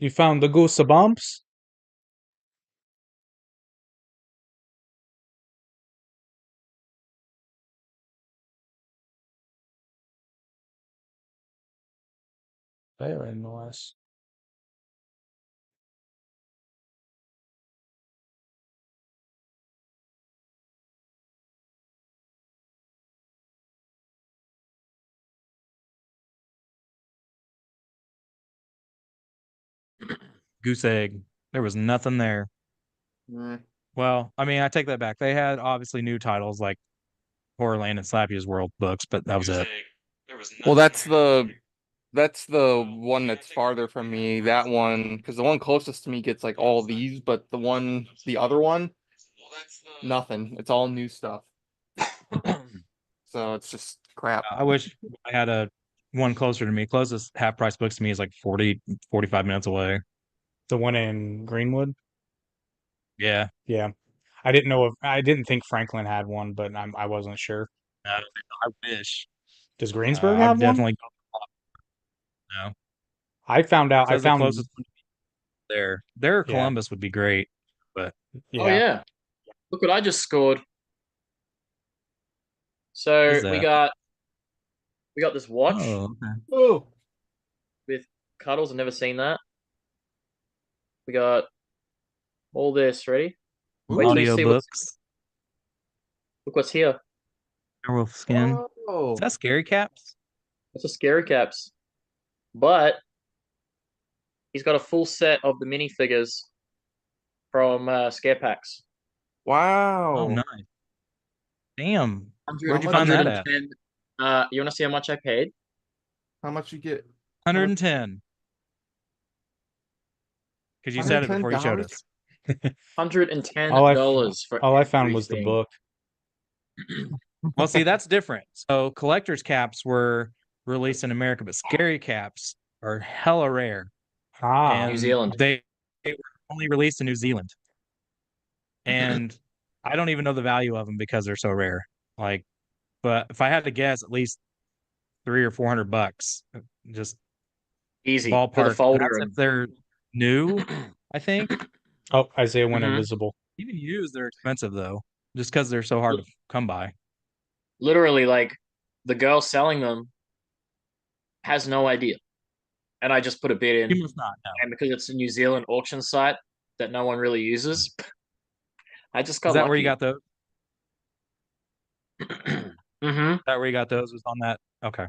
You found the Goosebumps? Very nice. Goose egg. There was nothing there. Mm. Well, I mean, I take that back. They had obviously new titles like Horrorland and Slappy's World books, but that was it. Well, that's the one that's farther from me. That one, because the one closest to me gets like all these, but the other one, nothing. It's all new stuff. So it's just crap. I wish I had a one closer to me. Closest half price books to me is like 40, 45 minutes away. The one in Greenwood? Yeah. Yeah. I didn't think Franklin had one, but I wasn't sure. I wish. Does Greensburg I'd have one? definitely go now. I Says the found, closest one there. yeah, Columbus would be great, but Oh yeah. yeah. Look what I just scored. what So is we that? got this watch Oh, okay. Oh, with cuddles. I've never seen that. We got all this. Ready? Wait till you see Audiobooks, look what's here. werewolf skin. Is oh, that scary caps? It's a scary caps. But he's got a full set of the minifigures from Scare Packs. Oh, wow. nice. Damn. 100, Where'd you much find is that it? at? 110. You want to see how much I paid? How much you get? How much? 110. Because you said it before you showed $110? us. All I, f- $110 for all I found was the everything. book. Well, see, that's different. So collector's caps were released in America, but scary caps are hella rare. Ah, New And Zealand. they were only released in New Zealand. And I don't even know the value of them because they're so rare. Like, but if I had to guess, at least 300 or 400 bucks, just Easy for the ballpark. And folder that's if and they're new, I think. oh, Isaiah went Mhm. invisible. Even used, they're expensive though, just because they're so hard to come by. literally like the girl selling them has no idea. And I just put a bid in, You must not know. and because it's a New Zealand auction site that no one really uses, I just Is got that where you lucky. got those? hmm Is that where you got those? Was on that? Okay.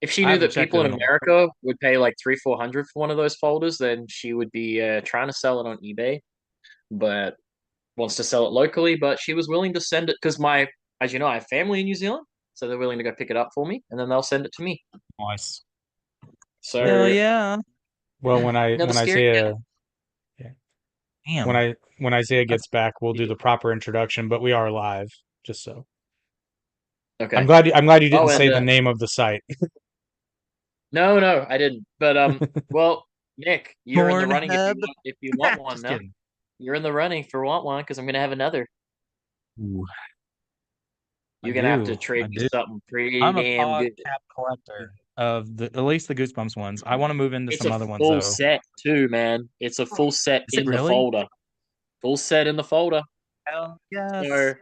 If she I knew haven't that checked people it in in a while. America would pay like 300-400 for one of those folders, then she would be trying to sell it on eBay, but wants to sell it locally. But she was willing to send it because as you know, I have family in New Zealand, so they're willing to go pick it up for me, and then they'll send it to me. Nice. Hell So yeah. Well, another scary cat. Yeah, Damn. when Isaiah That's gets back, we'll do the proper introduction, but we are live, just so. Okay. I'm glad you didn't Oh, say and the name of the site. no, I didn't. But well, Nick, you're in the running Pornhub. if you want one Just now. kidding. You're in the running for want one because I'm gonna have another. Ooh, I You're gonna have to do. I trade me do. something pretty I'm a damn pod good. cap collector of the at least the Goosebumps ones. I want to move into It's some a other ones full though. set too, man. It's a full set Is it in the really? folder. Full set in the folder. Hell So yes.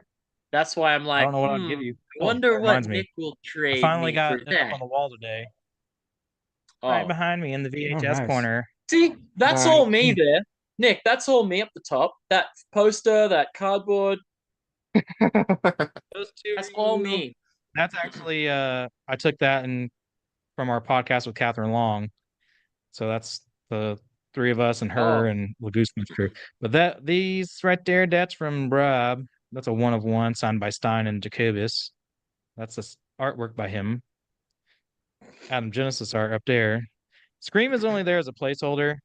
that's why I'm I like, don't know what I'd give you. I Oh, that wonder what reminds me. Nick will I trade finally me for got it up that. on the wall today. Right Oh, behind me in the Oh, VHS nice. corner. see, that's Nice. all me there. Nick, that's all me up the top. That poster, that cardboard, Those two that's are all you. me. That's actually I took that and from our podcast with Catherine Long. So that's the three of us and her Oh, and the Goosebumps crew. But these right there, that's from Rob. That's a one of one signed by Stein and Jacobus. That's this artwork by him. Adam Genesis art up there. Scream is only there as a placeholder,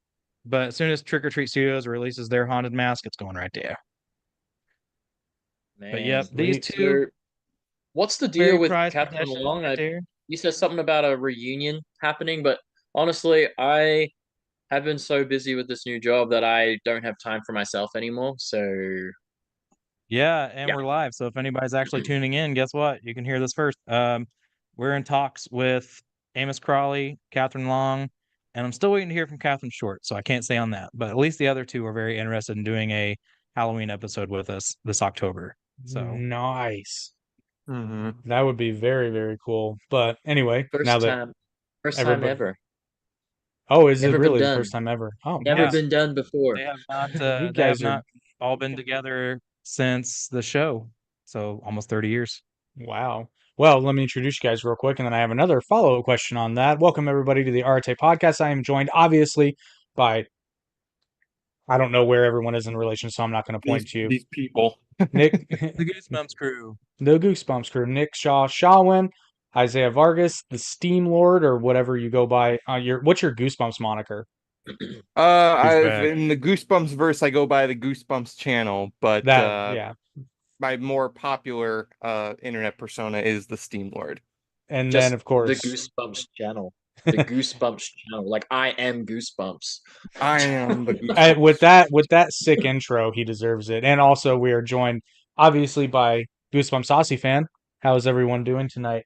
but as soon as Trick or Treat Studios releases their haunted mask, it's going right there. But man. yep, these Sweet. two So what's the deal very with prized Catherine possessions Long? right there. You said something about a reunion happening, but honestly, I have been so busy with this new job that I don't have time for myself anymore. So Yeah, and yeah. we're live. So if anybody's actually tuning in, guess what? You can hear this first. We're in talks with Amos Crawley, Catherine Long, And I'm still waiting to hear from Catherine Short, so I can't say on that. But at least the other two are very interested in doing a Halloween episode with us this October. So Nice. Mm-hmm. That would be very, very cool. But anyway, now First that time, first time everybody, ever. oh, is it Never been really the done. first time ever? Oh, Never yeah, nice. been done before. they have not You they have guys are not all been together since the show, so almost 30 years. wow. Well, let me introduce you guys real quick, and then I have another follow-up question on that. Welcome everybody to the Arete podcast. I am joined, obviously, by I don't know where everyone is in relation, so I'm not going to point to you. These people. Nick, The Goosebumps Crew. the Goosebumps Crew, Nick Shaw Shawin, Isaiah Vargas, the Steam Lord, or whatever you go by. What's your Goosebumps moniker? Douchebag. In the Goosebumps verse, I go by the Goosebumps channel, but That, yeah. my more popular internet persona is the Steam Lord. And then, Just of the course, Goosebumps channel. The Goosebumps channel. Like I am Goosebumps. I am the Goosebumps. with that sick intro, he deserves it. And also, we are joined, obviously, by Goosebumps Aussie fan. How's everyone doing tonight?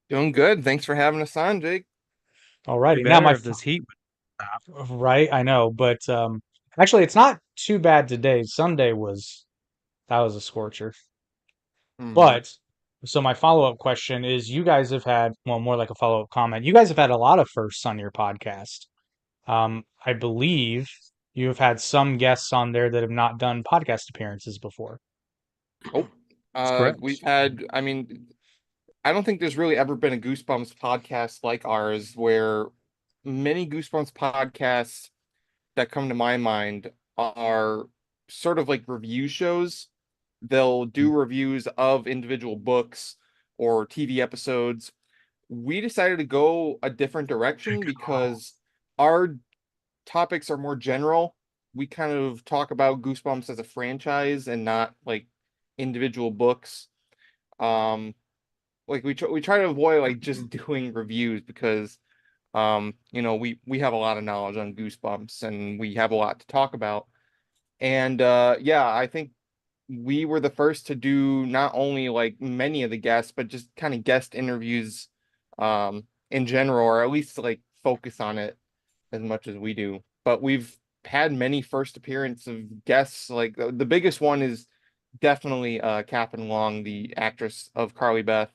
Doing good. Thanks for having us on, Jake. Be Alrighty, now better my if this heat would stop. right, I know, but actually, it's not too bad today. Sunday that was a scorcher. Mhm. But so my follow-up question is, you guys have had, well, more like a follow-up comment. You guys have had a lot of firsts on your podcast. I believe you have had some guests on there that have not done podcast appearances before. Oh, That's correct. we've had. I mean, I don't think there's really ever been a Goosebumps podcast like ours, where many Goosebumps podcasts that come to my mind are sort of like review shows. They'll do reviews of individual books or TV episodes. We decided to go a different direction because our topics are more general. We kind of talk about Goosebumps as a franchise and not like individual books. Um, like we try to avoid like just doing reviews because we have a lot of knowledge on Goosebumps and we have a lot to talk about. And yeah, I think we were the first to do not only like many of the guests, but just kind of guest interviews in general, or at least like focus on it as much as we do. But we've had many first appearance of guests. Like the biggest one is definitely Catherine Long, the actress of Carly Beth,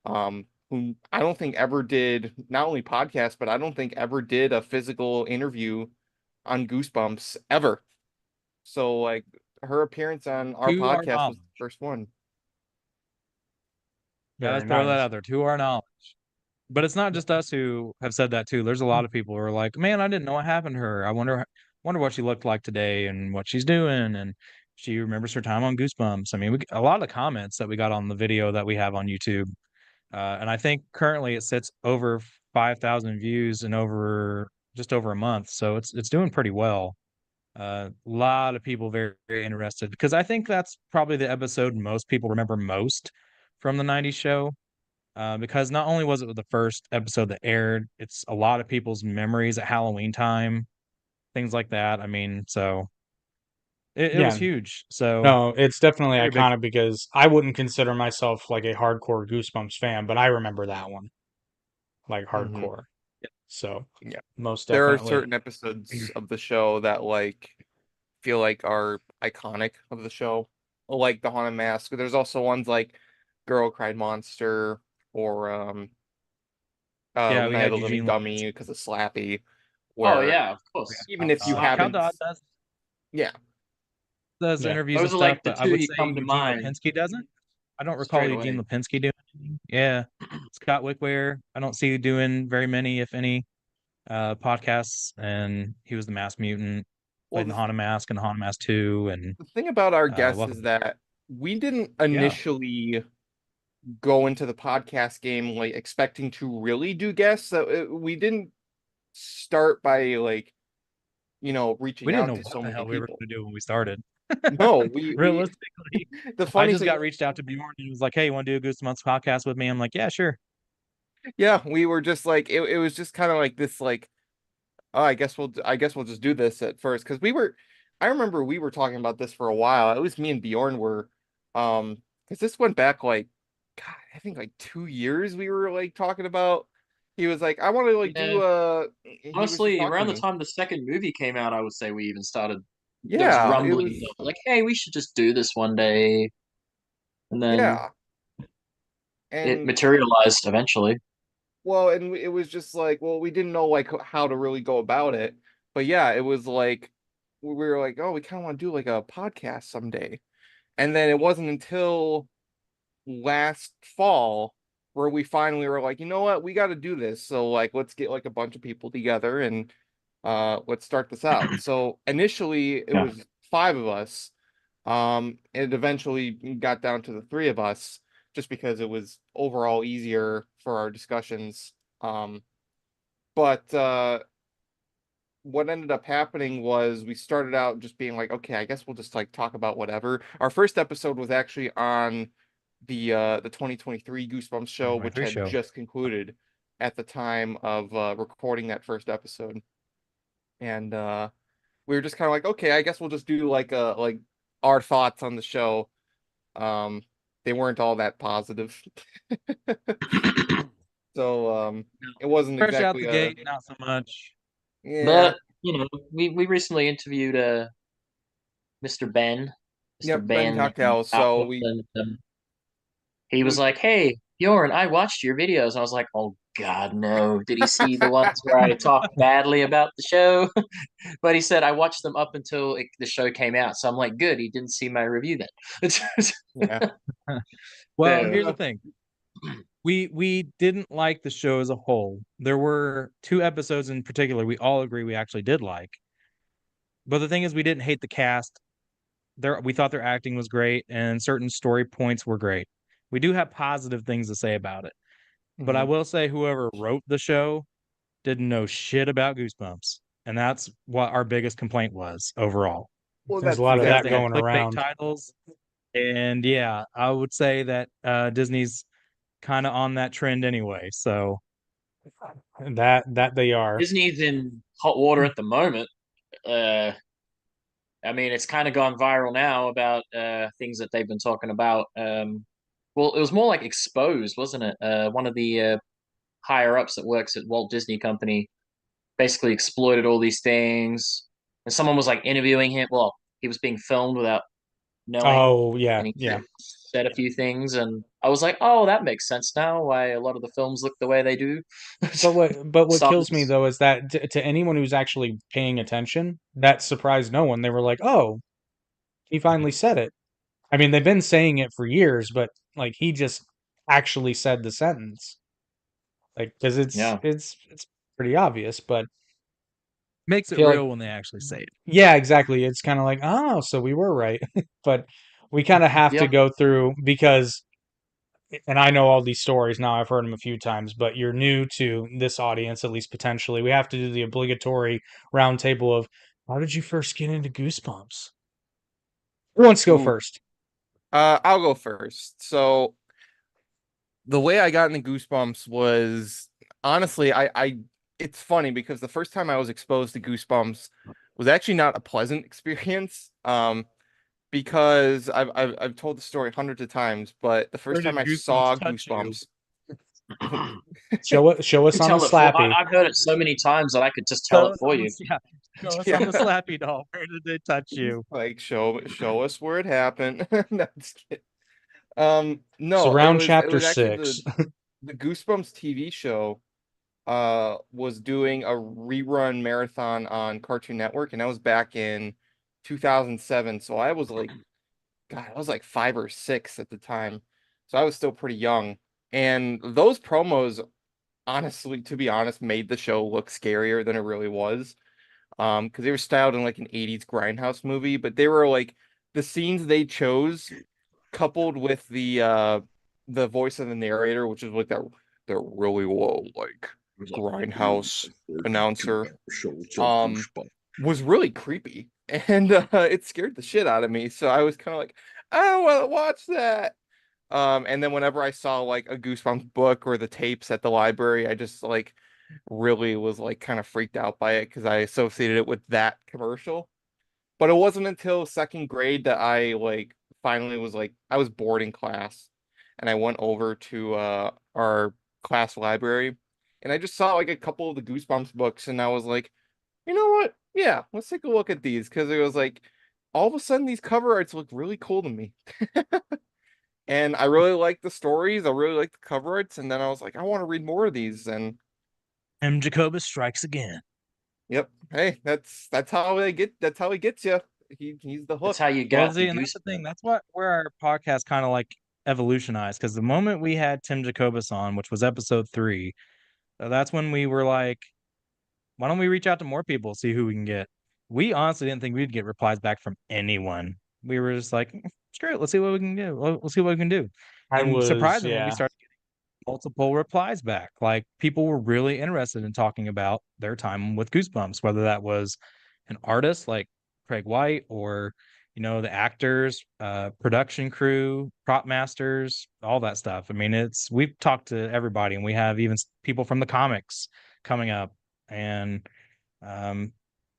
who I don't think ever did not only podcast, but I don't think ever did a physical interview on Goosebumps ever. So like her appearance on our To our podcast was knowledge. the first one. Gotta Very throw that nice. out there, to our knowledge. But it's not just us who have said that too. There's a lot of people who are like, "Man, I didn't know what happened to her. I wonder what she looked like today and what she's doing and she remembers her time on Goosebumps." I mean, a lot of the comments that we got on the video that we have on YouTube, and I think currently it sits over 5,000 views in just over a month, so it's doing pretty well. A lot of people very, very interested because I think that's probably the episode most people remember most from the '90s show, because not only was it the first episode that aired, it's a lot of people's memories at Halloween time, things like that. I mean, so it was Yeah, huge. So no, it's definitely very big. iconic because I wouldn't consider myself like a hardcore Goosebumps fan, but I remember that one like Hmm. hardcore. So Yeah. most There are definitely. certain episodes of the show that like feel like are iconic of the show, like the Haunted Mask. There's also ones like Girl Cried Monster or Yeah, we Night of had the Living Eugene Dummy because of Slappy, Oh where yeah, of course. even if you Cal haven't, Dodd yeah, does Yeah. interviews and Those are stuff, like the but I two would you say come to Eugene mind Lipinski doesn't. I don't recall straight Eugene away. Lipinski doing anything. Yeah. Scott Wickware, I don't see you doing very many, if any, podcasts. And he was the Mask Mutant, well, played in the Haunted Mask and the Haunted Mask 2. And the thing about our guests welcome. is that we didn't Yeah. initially go into the podcast game like expecting to really do guests. So we didn't start by like, We reaching didn't out know to what so the many hell we were people. going to do when we started. No, we Realistically, the I funny just thing, got reached out to Bjorn and he was like, "Hey, you want to do a Goosebumps podcast with me?" I'm like, "Yeah, sure." yeah, we were just like it was just kind of like this like, oh, I guess we'll just do this at first because I remember we were talking about this for a while. At least me and Bjorn were, because this went back like, God, I think like 2 years we were like talking about He was like, I want to like Yeah. do he was just Honestly, talking around to the me. time the second movie came out, I would say we even started. There was Yeah, it rumblings was of like, hey, we should just do this one day, and then yeah. it And materialized eventually. well, and it was just like, well, we didn't know like how to really go about it. But yeah, it was like we were like, oh, we kind of want to do like a podcast someday. And then it wasn't until last fall where we finally were like, you know what, we got to do this. So like, let's get like a bunch of people together and let's start this out. So initially it Yeah. was five of us. It eventually got down to the three of us just because it was overall easier for our discussions. But what ended up happening was we started out just being like, okay, I guess we'll just like talk about whatever. Our first episode was actually on the 2023 Goosebumps show, which 2023 had show. just concluded at the time of recording that first episode. And we were just kind of like, okay, I guess we'll just do like our thoughts on the show. Um, they weren't all that positive. So it wasn't Fresh out exactly the a gate, not so much. yeah. But we recently interviewed Mr. Ben, Mr. Yep, Ben Ben Cocktail. So Outlook, we and he was we like, "Hey, Bjorn, I watched your videos." I was like, "Oh God, no! Did he see the ones where I talked badly about the show?" But he said I watched them up until the show came out. So I'm like, "Good, he didn't see my review then." yeah. Well, So, here's the Uh, thing. We didn't like the show as a whole. There were two episodes in particular we all agree we actually did like. But the thing is we didn't hate the cast. We thought their acting was great and certain story points were great. We do have positive things to say about it. But I mhm. will say whoever wrote the show didn't know shit about Goosebumps. And that's what our biggest complaint was overall. Well, There's a that's lot of Because that they exactly had going clickbait around. titles. And yeah, I would say that Disney's kind of on that trend anyway. So That they are. Disney's in hot water at the moment. Uh, I mean, it's kind of gone viral now about things that they've been talking about. Well, it was more like exposed, wasn't it? One of the higher ups that works at Walt Disney Company basically exploited all these things, and someone was like interviewing him. Well, he was being filmed without knowing, Oh yeah, and he yeah. said a few things, and I was like, oh, that makes sense now. Why a lot of the films look the way they do. But what Some, kills me though is that to anyone who's actually paying attention, that surprised no one. They were like, "Oh, he finally said it." I mean, they've been saying it for years, but like he just actually said the sentence. Like, because it's yeah, it's it's pretty obvious, but makes I it feel like real when they actually say it. yeah, exactly. It's kind of like, oh, so we were right. But we kind of have to yeah. go through because, and I know all these stories now, I've heard them a few times, but you're new to this audience, at least potentially. We have to do the obligatory roundtable of how did you first get into Goosebumps? Who wants to go Ooh. first? I'll go first. So the way I got into Goosebumps was honestly, I it's funny because the first time I was exposed to Goosebumps was actually not a pleasant experience. Because I've told the story hundreds of times, but the Where first time did I Goosebumps saw touch you? Goosebumps, Show us on the Tell it for. slappy. I've heard it so many times that I could just tell Show it us for on the you. yeah. Show us on the yeah, slappy doll. Where did they touch you? like show us where it happened. No, just kidding. So No, it round was it chapter was actually six. the Goosebumps TV show was doing a rerun marathon on Cartoon Network, and that was back in 2007. So I was like, God, I was like 5 or 6 at the time. So I was still pretty young. And those promos, honestly, to be honest, made the show look scarier than it really was. Because they were styled in like an 80s grindhouse movie, but they were like the scenes they chose coupled with the voice of the narrator, which is like that really low, like grindhouse announcer, um, was really creepy. And it scared the shit out of me. So I was kind of like, I don't want to watch that. And then whenever I saw like a Goosebumps book or the tapes at the library, I just like really was like kind of freaked out by it because I associated it with that commercial. But it wasn't until second grade that I like finally was like I was bored in class and I went over to our class library, and I just saw like a couple of the Goosebumps books, and I was like, you know what? Yeah, let's take a look at these because it was like all of a sudden these cover arts look really cool to me. And I really like the stories. I really like the cover arts, and then I was like, I want to read more of these. And M. Jacobus strikes again. yep, hey, that's how they get. That's how he gets you. He's the That's hook. how you Well, got the see, and that's goose. the thing. That's where our podcast kind of like evolutionized because the moment we had Tim Jacobus on, which was episode 3, that's when we were like, why don't we reach out to more people, see who we can get? We honestly didn't think we'd get replies back from anyone. We were just like, screw it, let's see what we can do. We'll see what we can do. I And was, surprisingly, we yeah. started getting multiple replies back. Like people were really interested in talking about their time with Goosebumps, whether that was an artist like Craig White or the actors, production crew, prop masters, all that stuff. I mean, we've talked to everybody, and we have even people from the comics coming up, and um,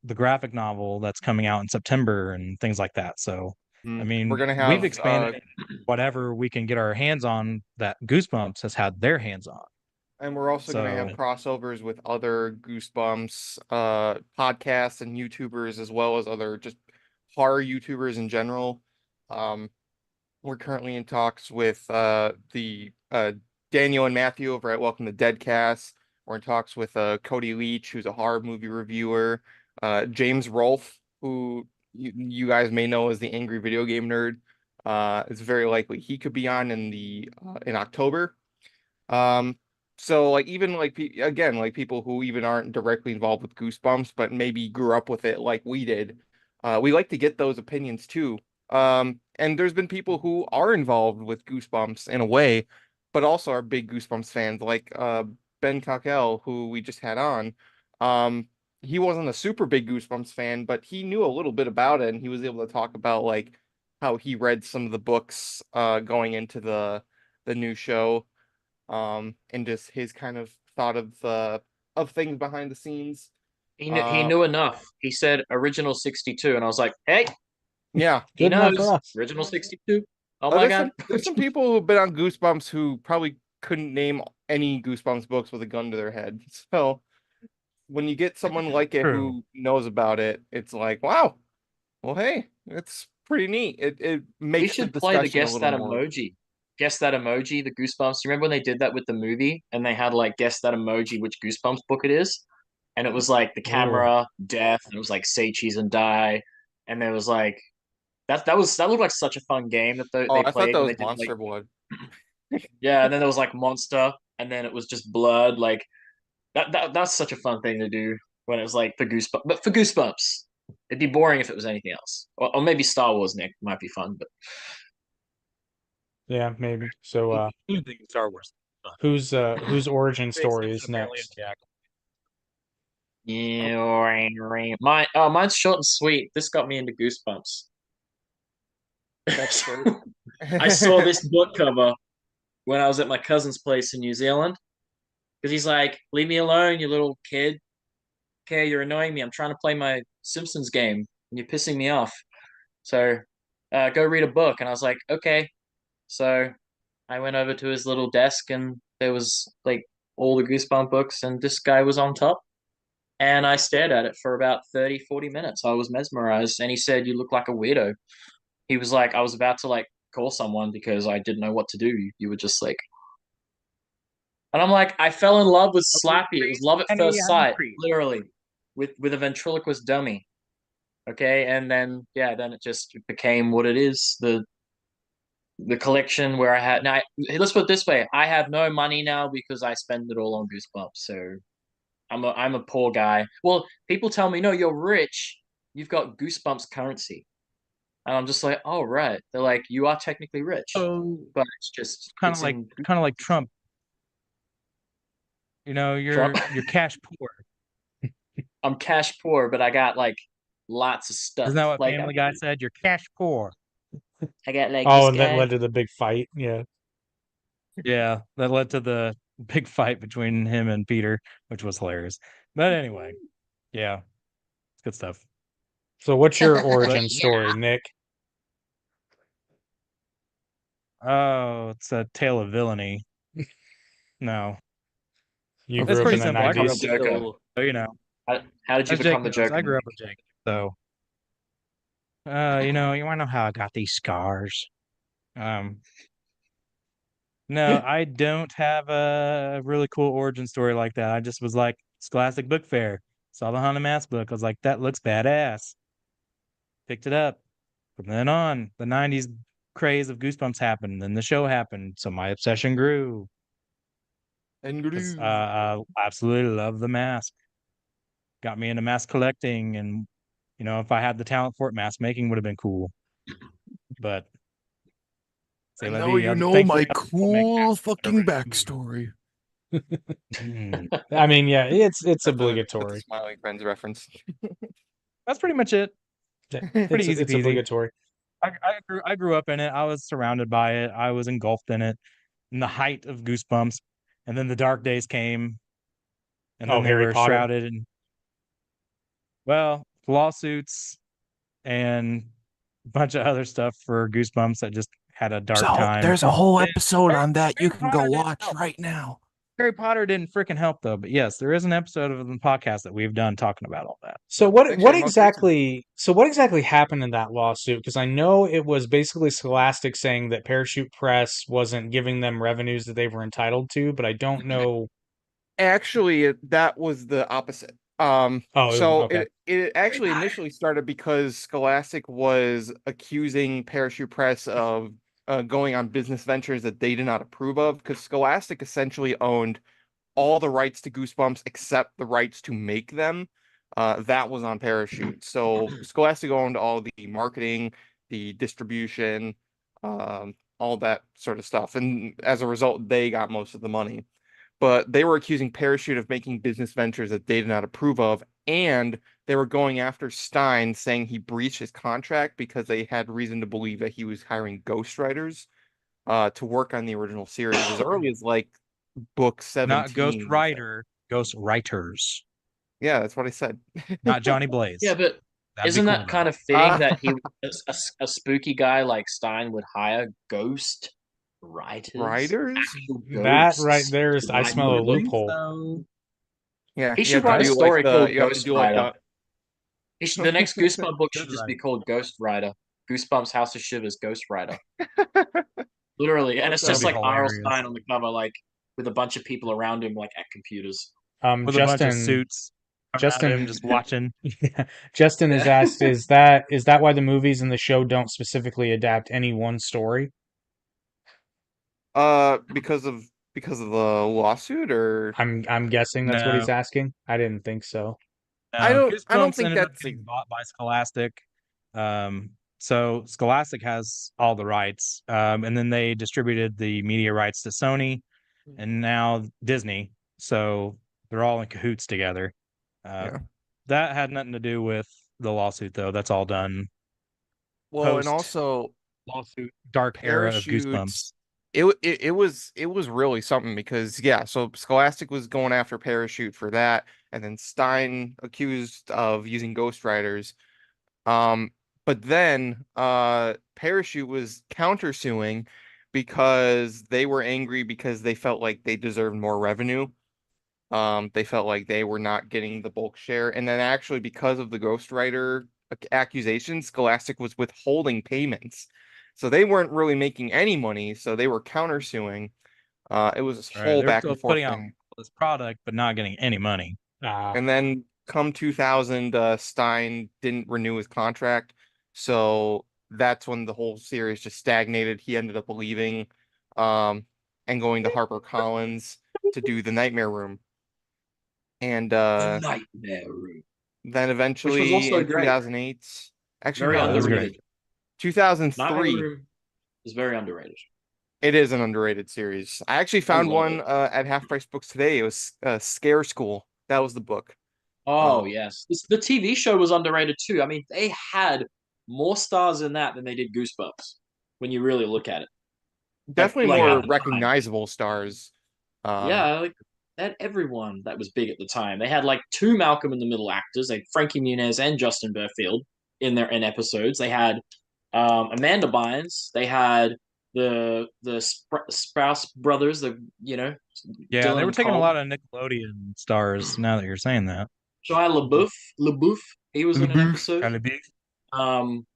the graphic novel that's coming out in September and things like that. So, I We're mean, gonna we've have expanded whatever we can get our hands on that Goosebumps has had their hands on. and we're also gonna have So, crossovers with other Goosebumps podcasts and YouTubers as well as other just horror YouTubers in general. Um, we're currently in talks with the Daniel and Matthew over at Welcome to Deadcast. We're in talks with Cody Leach, who's a horror movie reviewer, James Rolfe, who you guys may know as the Angry Video Game Nerd. It's very likely he could be on in October. Um, so like even like again like people who even aren't directly involved with Goosebumps, but maybe grew up with it like we did. We like to get those opinions too. And there's been people who are involved with Goosebumps in a way, but also are big Goosebumps fans, like Ben Cockel, who we just had on. Um, he wasn't a super big Goosebumps fan, but he knew a little bit about it, and he was able to talk about like how he read some of the books going into the new show, and just his kind of thought of things behind the scenes. He Uh, knew enough. He said original 62, and I was like, hey, yeah. he Good enough for knows us. original 62. Oh my There's god. some people who've been on Goosebumps who probably couldn't name any Goosebumps books with a gun to their head. So when you get someone like it true. who knows about it, it's like, wow, well, hey, it's pretty neat. It We makes the should play the discussion a guess little that more. emoji. Guess that emoji, the Goosebumps. You remember when they did that with the movie and they had like guess that emoji, which Goosebumps book it is? And it was like the Oh, camera, death, and it was like say cheese and die. And there was like that looked like such a fun game that Oh, they I thought played that when they was did like Monster Blood. yeah, and then there was like monster, and then it was just blood. Like that's such a fun thing to do when it was like for Goosebumps. But for Goosebumps, it'd be boring if it was anything else, or maybe Star Wars. Nick might be fun, but yeah, maybe. So, Anything Star Wars. whose origin story Exception is apparently of next? Jack. yeah, mine's short and sweet. This got me into Goosebumps. That's great. I saw this book cover when I was at my cousin's place in New Zealand because he's like, "Leave me alone, you little kid. Okay, you're annoying me. I'm trying to play my Simpsons game, and you're pissing me off. So, go read a book." And I was like, "Okay." So I went over to his little desk, and there was like all the Goosebump books, and this guy was on top. And I stared at it for about 30, 40 minutes. I was mesmerized. And he said, "You look like a weirdo." He was like, I was about to like call someone because I didn't know what to do. You were just like, and I'm like, I fell in love with Slappy. It was love at first sight, literally, with a ventriloquist dummy. Okay, and then yeah, then it just became what it is. The collection where I had now. Let's put it this way: I have no money now because I spend it all on Goosebumps. So I'm a poor guy. Well, people tell me, no, you're rich. You've got Goosebumps currency, and I'm just like, oh right. They're like, you are technically rich, So but it's just kind of it's like in kind of like Trump. Trump. You're cash poor. I'm cash poor, but I got like lots of Isn't stuff. that what Like Family Guy said? You're cash poor. I got like Oh, this and that guy. led to the big fight. Yeah. Yeah, that led to the big fight between him and Peter, which was hilarious. But anyway, yeah, it's good stuff. So, what's your But origin story, Nick? oh, it's a tale of villainy. No, You That's grew up pretty in the simple. I grew up 90s. with Joker. How did you as Jake become the knows, I Joker? grew up with Jake. So, you want to know how I got these scars? Um, no, I don't have a really cool origin story like that. I just was like, Scholastic Book Fair. Saw the Haunted Mask book. I was like, that looks badass. Picked it up. From then on, the 90s craze of Goosebumps happened. Then the show happened. So my obsession grew. And Because I absolutely love the mask. Got me into mask collecting. And, if I had the talent for it, mask making would have been cool. But, say I la know vie. you know Thankfully, my other people make cool masks better fucking than I do. backstory. I mean, yeah, it's that's the obligatory. Smiling Friends reference. That's pretty much it. Pretty easy It's peasy. obligatory. I grew up in it. I was surrounded by it. I was engulfed in it in the height of Goosebumps. And then the dark days came, and Oh, then they Harry were Potter. shrouded in, well, lawsuits and a bunch of other stuff for Goosebumps that just had a dark time. There's a whole And episode on that you Harry can go Potter didn't watch help. right now. Harry Potter didn't freaking help though. But yes, there is an episode of the podcast that we've done talking about all that. So what Actually, what the most recent- exactly happened in that lawsuit? Because I know it was basically Scholastic saying that Parachute Press wasn't giving them revenues that they were entitled to, but I don't know. Actually, that was the opposite. Oh, So okay. it actually initially started because Scholastic was accusing Parachute Press of going on business ventures that they did not approve of, because Scholastic essentially owned all the rights to Goosebumps except the rights to make them. That was on Parachute. So Scholastic owned all the marketing, the distribution, all that sort of stuff, and as a result, they got most of the money. But they were accusing Parachute of making business ventures that they did not approve of, and they were going after Stein, saying he breached his contract because they had reason to believe that he was hiring ghostwriters to work on the original series as early as like book 17. Not Ghost Rider, Ghost Writers. Yeah, that's what I said. Not Johnny Blaze. Yeah, but That'd be isn't cool, that though. kind of fitting that he a spooky guy like Stein would hire ghost writers? Writers? Actual That ghosts right there is, to I write smell a the book? loophole. Yeah, He you should have to write a do story called you have to Ghost do like Rider. The next Goosebumps book should just be called Ghost Rider. Goosebumps House of Shivers Ghost Rider. Literally. And it's That'd just be like R.L. hilarious. Stein on the cover, like with a bunch of people around him, like at computers. With a bunch of Justin, suits around Justin, him just watching. yeah, Justin has asked, is that why the movies and the show don't specifically adapt any one story? because of the lawsuit, or I'm guessing that's what No. he's asking. I didn't think so. I don't Goosebumps think ended up that's getting bought by Scholastic. So Scholastic has all the rights. And then they distributed the media rights to Sony and now Disney. So they're all in cahoots together. Yeah. That had nothing to do with the lawsuit, though. That's all done well, and post also lawsuit dark era of Parachute. Goosebumps. It was really something, because yeah, so Scholastic was going after Parachute for that, and then Stein accused of using ghostwriters. But then Parachute was countersuing because they were angry because they felt like they deserved more revenue. They felt like they were not getting the bulk share, and then actually because of the ghostwriter accusations, Scholastic was withholding payments. So they weren't really making any money, so they were countersuing. It was this Right, whole they were back still and forth putting out thing. this product, but not getting any money. And then come 2000, Stein didn't renew his contract. So that's when the whole series just stagnated. He ended up leaving and going to HarperCollins to do The Nightmare Room. And The Nightmare Room. then eventually Which was also in great. 2008, actually, Very no, that was underrated. great. 2003. Nightmare Room is very underrated. It is an underrated series. I actually found love one it. at Half Price Books today. It was Scare School. That was the book. Oh, yes. The TV show was underrated too. I mean, they had more stars in that than they did Goosebumps when you really look at it. Definitely like, at more the time. recognizable stars. Yeah, like they had everyone that was big at the time. They had like two Malcolm in the Middle actors, like Frankie Muniz and Justin Burfield in episodes. They had Amanda Bynes. They had Sprouse brothers, Yeah, they Dylan were and taking a Cole. lot of Nickelodeon stars. Now that you're saying that, Shia LaBeouf, he was in an episode. kind of big. Um,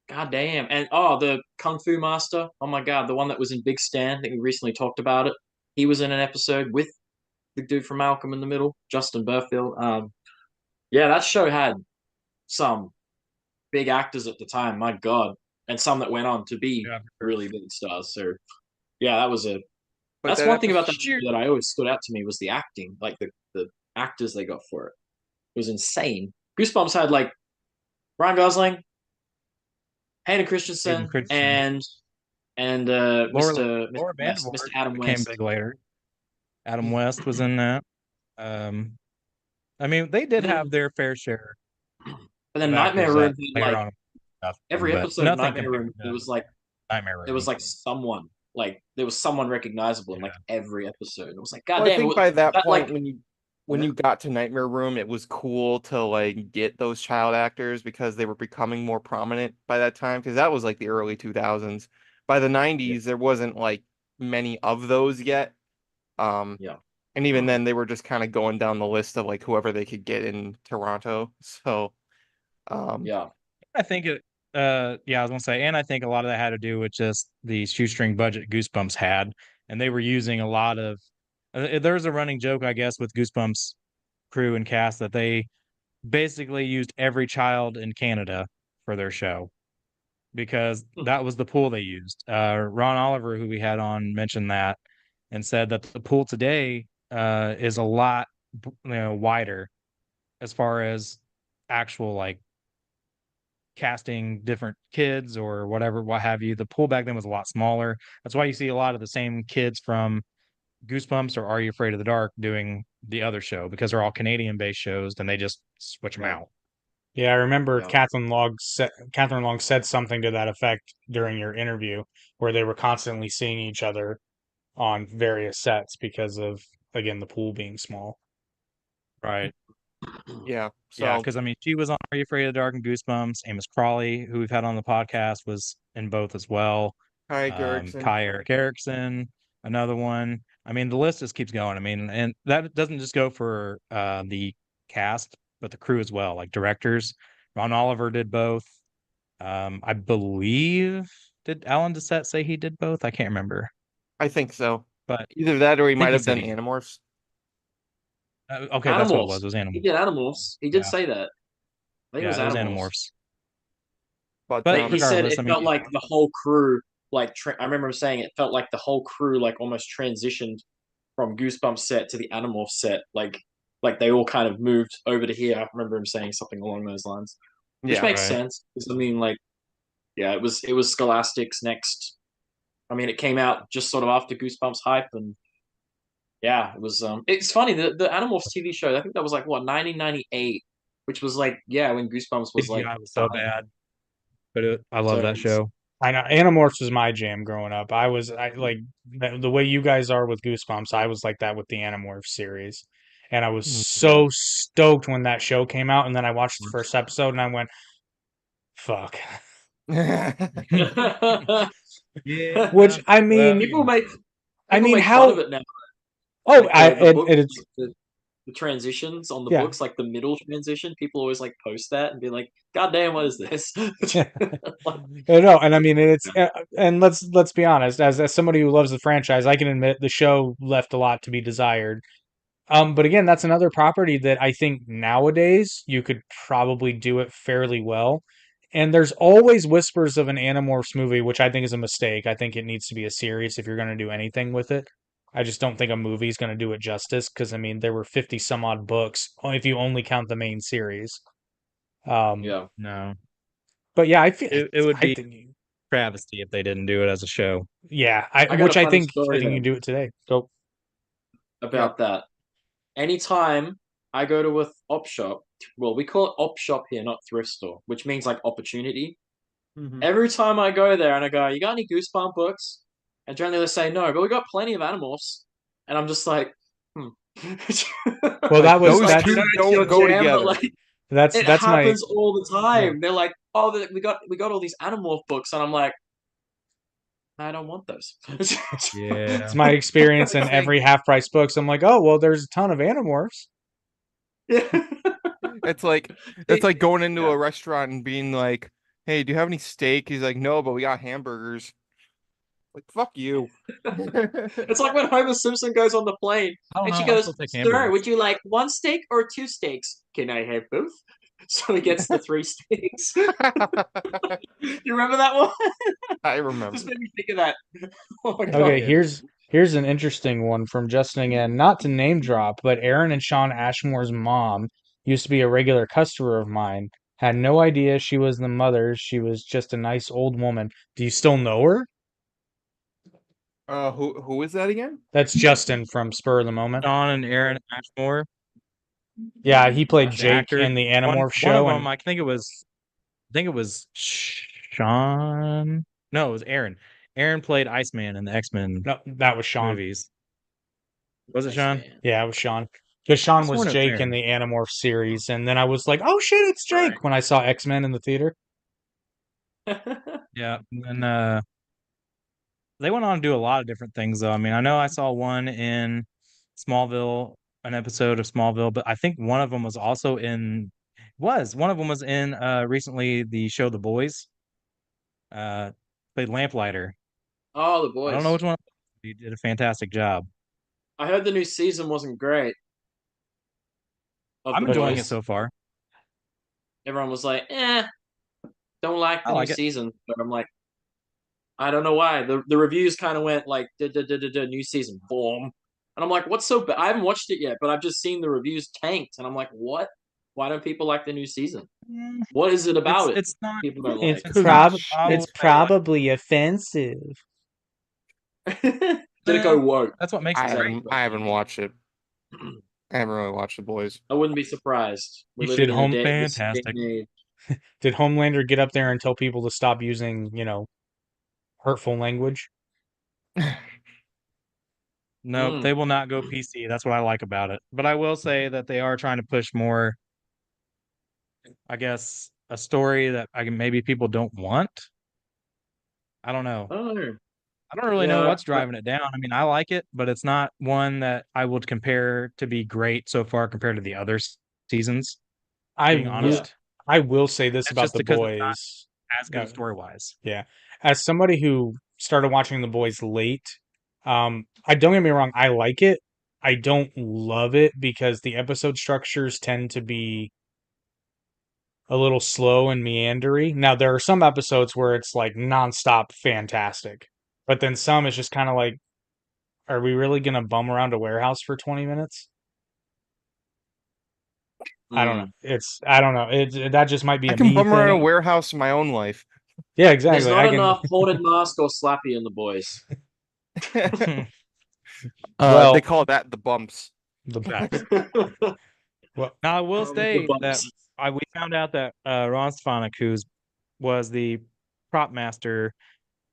God damn, and the Kung Fu Master. Oh my God, the one that was in Big Stan. I think we recently talked about it. He was in an episode with the dude from Malcolm in the Middle, Justin Burfield. Yeah, that show had some big actors at the time. My God, and some that went on to be Yeah, for really big stars. So yeah, that was a But that's that one thing about that episode, show that I always stood out to me was the acting, like the actors they got for it. It was insane. Goosebumps had like Ryan Gosling, Hayden Hayden Christensen, Christensen, and Laura Mr. Vandervoort Adam became West. big later. Adam West was in that. I mean, they did have their fair share But of then actors Nightmare that Room had later like on, every but episode of nothing Nightmare compared Room, to Nightmare there was Room. like someone there was someone recognizable in like every episode. It was like, God well, I damn, think by that that point, like when you got to Nightmare Room, it was cool to like get those child actors because they were becoming more prominent by that time. Because that was like the early 2000s. By the 90s, there wasn't like many of those yet. yeah. And even then, they were just kind of going down the list of like whoever they could get in Toronto. So, Yeah. I think it. Yeah, I was gonna say, and I think a lot of that had to do with just the shoestring budget Goosebumps had, and they were using a lot of. There's a running joke, I guess, with Goosebumps crew and cast that they basically used every child in Canada for their show because that was the pool they used. Ron Oliver, who we had on, mentioned that and said that the pool today is a lot wider as far as actual like casting different kids or whatever, what have you. The pool back then was a lot smaller. That's why you see a lot of the same kids from Goosebumps or Are You Afraid of the Dark doing the other show because they're all Canadian based shows and they just switch them Yeah. out. Yeah, I remember Yeah. Catherine Long said something to that effect during your interview, where they were constantly seeing each other on various sets because of, again, the pool being small. Right. yeah. Yeah, So because I mean, she was on Are You Afraid of the Dark and Goosebumps. Amos Crawley, who we've had on the podcast, was in both as well. Hi, Gergson. Kai Eric Erickson, another one. I mean, the list just keeps going. I mean, and that doesn't just go for the cast, but the crew as well, like directors. Ron Oliver did both. I believe, did Alan Dessette say he did both? I can't remember, I think so. but Either that or he I think might he have said done he did. Animorphs. Okay, that's what it was. Animals. It was He Animals. did Animals. He did Yeah, say that. I think it yeah, was it was Animals. Animorphs. But But He said regardless, it I mean, felt like the whole crew, I remember him saying it felt like the whole crew, like almost transitioned from Goosebumps set to the Animorphs set. Like they all kind of moved over to here. I remember him saying something along those lines, which yeah, makes right. sense. Because I mean, like, yeah, it was Scholastic's next. I mean, it came out just sort of after Goosebumps hype, and yeah, it was. It's funny the Animorphs TV show. I think that was like what 1998, which was like when Goosebumps was like CGI was so dying. bad, but I So love it that was, show. I know Animorphs was my jam growing up. I like the way you guys are with Goosebumps. I was like that with the Animorphs series, and I was Mhm. so stoked when that show came out. And then I watched the first episode, and I went, "Fuck." Yeah, Which I well, mean, people make I people mean, make fun of how? it now. Oh, Like I the book, and it's like the transitions on the yeah. books, like the middle transition. People always like post that and be like, "God damn, what is this?" Like, No, and I mean and let's be honest, as somebody who loves the franchise, I can admit the show left a lot to be desired. But again, that's another property that I think nowadays you could probably do it fairly well. And there's always whispers of an Animorphs movie, which I think is a mistake. I think it needs to be a series if you're going to do anything with it. I just don't think a movie is going to do it justice because I mean there were 50 some odd books if you only count the main series. Um, yeah, no, but yeah, I feel it would I be think travesty if they didn't do it as a show. yeah, I got a funny I story think you can though do it today. Go. yeah. about that. Anytime I go to a op shop, well, we call it op shop here, not thrift store, which means like opportunity. Mhm. Every time I go there and I go, "You got any Goosebump books?" And generally they say no, but we got plenty of Animorphs, and I'm just like, hmm. Well, Like that was those Like, I two know it's your don't go jam, but together. like it that's my happens all the yeah. time. They're like, "Oh, we got all these Animorph books," and I'm like, I don't want those. Yeah. It's my experience in Like, every half-price books. I'm like, oh, well, there's a ton of Animorphs. yeah. It's like it's like going into Yeah. a restaurant and being like, "Hey, do you have any steak?" He's like, "No, but we got hamburgers." Like, fuck you. It's like when Homer Simpson goes on the plane I don't and she know. I'll goes, still take "Sir, hamburgers. would you like one steak or two steaks? Can I have both?" So he gets the three steaks. You remember that one? I Just remember. made me think of that. Oh my god. Okay, Yeah. here's an interesting one from Justin again. Not to name drop, but Aaron and Sean Ashmore's mom used to be a regular customer of mine. Had no idea she was the mother. She was just a nice old woman. Do you still know her? Who is that again? That's Justin from Spur of the Moment. Sean and Aaron Ashmore, Yeah, he played the Jake actor. in the One Animorph one of show, them, and I think it was Sean. No, it was Aaron. Aaron played Iceman in the X-Men no, that was Sean. movies. Was it Nice Sean? man. Yeah, it was Sean. Because I Sean was sworn it was Jake in Aaron. the Animorph series, and then I was like, "Oh shit, it's Right. Jake!" when I saw X-Men in the theater. Yeah, and then they went on to do a lot of different things though. I mean, I know I saw one in Smallville, an episode of Smallville, but I think one of them was also in one of them was in recently the show The Boys. Uh played Lamplighter. Oh, the I don't know boys. which one. He did a fantastic job. I heard the new season wasn't great of I'm the enjoying it boys. so far. Everyone was like, don't like I the new like it. season. But I'm like, I don't know why. The reviews kind of went like, new season, boom. And I'm like, what's so bad? I haven't watched it yet, but I've just seen the reviews tanked. And I'm like, what? Why don't people like the new season? Mm, What is it It's about it? it's not People don't It's like. it's Because not it's prob probably it's shit. probably offensive. Did it go woke? that's what makes I it Is that great. haven't I haven't watched it. I haven't really watched The Boys. I wouldn't be surprised. We're You living should in a home. day this day Fantastic. and age. Did Homelander get up there and tell people to stop using, hurtful language? Nope, Mm. they will not go PC. That's what I like about it. But I will say that they are trying to push more, I guess, a story that maybe people don't want. I don't know. Oh, I don't really know yeah. what's driving it down. I mean, I like it, but it's not one that I would compare to be great so far compared to the other seasons, I being will. Yeah. honest. I will say this It's about just the because it's not boys. as good story-wise. Yeah. As somebody who started watching The Boys late, I don't get me wrong, I like it. I don't love it because the episode structures tend to be a little slow and meandery. Now, there are some episodes where it's like nonstop fantastic, but then some is just kind of like, are we really gonna bum around a warehouse for 20 minutes? I don't know. Mm. I don't know. That just might be I a can me bum around a thing. warehouse in my own life. Yeah, There's exactly. not I can. enough haunted mask or slappy in the boys. They Well, call that the bumps. the Facts. well, Now, I will The state that bumps. we found out that Ron Stefanik, who was the prop master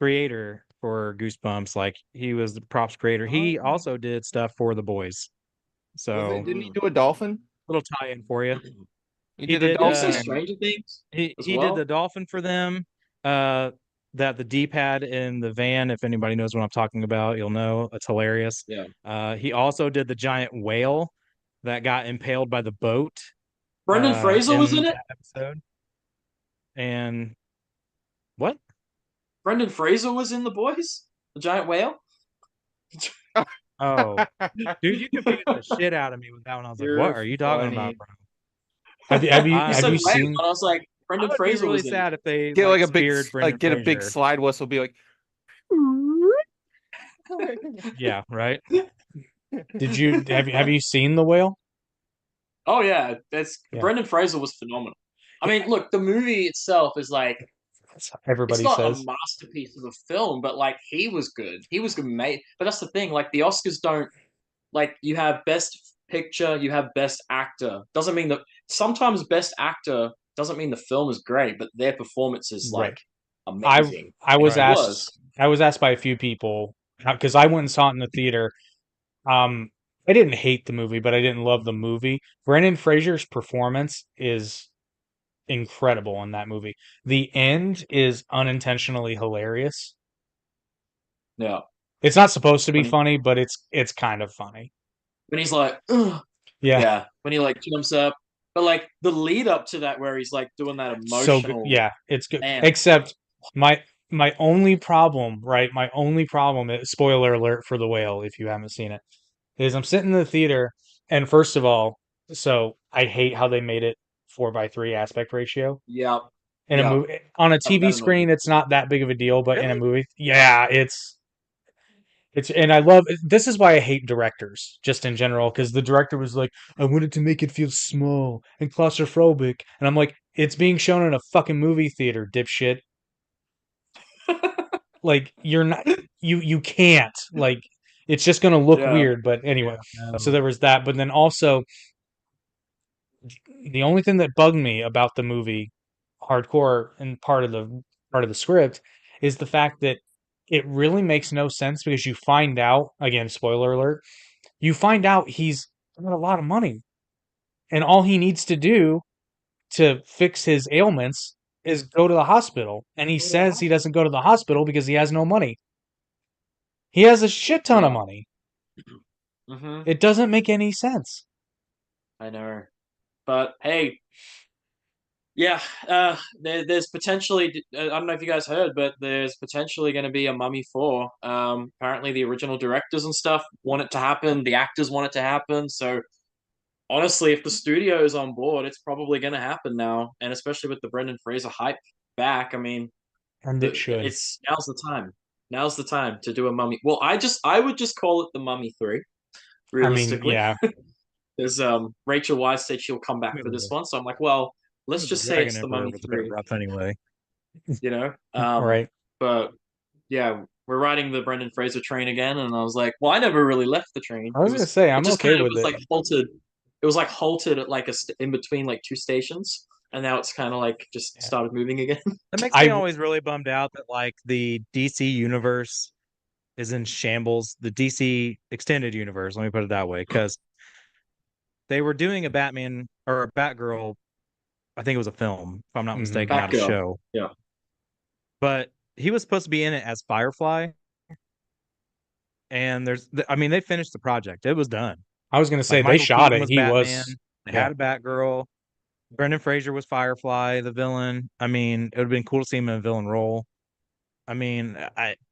creator for Goosebumps, like he was the props creator. He also did stuff for the boys. So, Didn't he do a dolphin? little tie-in for you. He He did a did Did he say dolphin. Stranger Things as he did the well? dolphin for them. That the D-pad in the van, if anybody knows what I'm talking about, you'll know. It's hilarious. Yeah. He also did the giant whale that got impaled by the boat Brendan Fraser was in in it. that episode. And what? Brendan Fraser was in the boys. The giant whale. Oh, dude, you confused the shit out of me with that one. I was like, "What You're are you talking about, funny. bro?" You have said I you whale, seen and I was like, I Brendan would be Fraser really was in it. sad if they Get like a big speared Brendan get a big Fraser. slide whistle. Be like, Yeah, right. have you seen The Whale? Oh yeah, that's Yeah, Brendan Fraser was phenomenal. I mean, look, the movie itself is like that's what it's everybody not a says. masterpiece of a film, but like he was good. He was good made. But that's the thing, like the Oscars don't like you have best picture, you have best actor. Doesn't mean that sometimes best actor doesn't mean the film is great, but their performance is Right. like amazing. I And was Right. he was. asked by a few people because I went and saw it in the theater. Um, I didn't hate the movie, but I didn't love the movie. Brendan Fraser's performance is incredible in that movie. The end is unintentionally hilarious. Yeah. It's not supposed to be When, funny, but it's kind of funny. when he's like, ugh. Yeah, Yeah. When he like jumps up. But like the lead up to that where he's like doing that so good. emotional Yeah, it's good. dance. Except my my only problem, right? My only problem is spoiler alert for The Whale if you haven't seen it. Is I'm sitting in the theater, and first of all, so I hate how they made it 4:3 aspect ratio Yep. in a Yep. movie. On a TV That annoyed me. screen, it's not that big of a deal, but in a Really? movie, yeah, and I love this is why I hate directors just in general because the director was like, I wanted to make it feel small and claustrophobic, and I'm like, it's being shown in a fucking movie theater, dipshit. Like you're not you can't like it's just gonna look Yeah. weird. But anyway, Yeah, so no. there was that. But then also the only thing that bugged me about the movie hardcore and part of the script is the fact that it really makes no sense because you find out again, spoiler alert, you find out he's got a lot of money and all he needs to do to fix his ailments is go to the hospital. And he says he doesn't go to the hospital because he has no money. He has a shit ton of Yeah. money. Mm-hmm. It doesn't make any sense. I know. But hey, yeah, there's potentially, I don't know if you guys heard, but there's potentially going to be a Mummy 4. Apparently, the original directors and stuff want it to happen, the actors want it to happen. So, honestly, if the studio is on board, it's probably going to happen now. And especially with the Brendan Fraser hype back, I mean, And it should. it's now's the time. Now's the time to do a Mummy. Well, I would just call it the Mummy 3, I mean, realistically. yeah. Because Rachel Weisz said she'll come back for this one. So I'm like, well, let's The just say Dragon it's the Emperor Mummy was a bit 3, rough anyway. you know? Right. But yeah, we're riding the Brendan Fraser train again, and I was like, well, I never really left the train. I was gonna say It I'm just okay kind of with was it. like halted. It was like halted at like in between like two stations, and now it's kind of like just Yeah. started moving again. That makes me I always really bummed out that like the DC universe is in shambles. The DC extended universe, let me put it that way, because they were doing a Batman or a Batgirl. I think it was a film, if I'm not mhm. mistaken, not a Batgirl, show. yeah. But he was supposed to be in it as Firefly, and I mean, they finished the project. It was done. I was gonna Like say they Michael shot Keaton it. was He Batman. was They yeah. had a Batgirl. Brendan Fraser was Firefly, the villain. I mean, it would have been cool to see him in a villain role. I mean,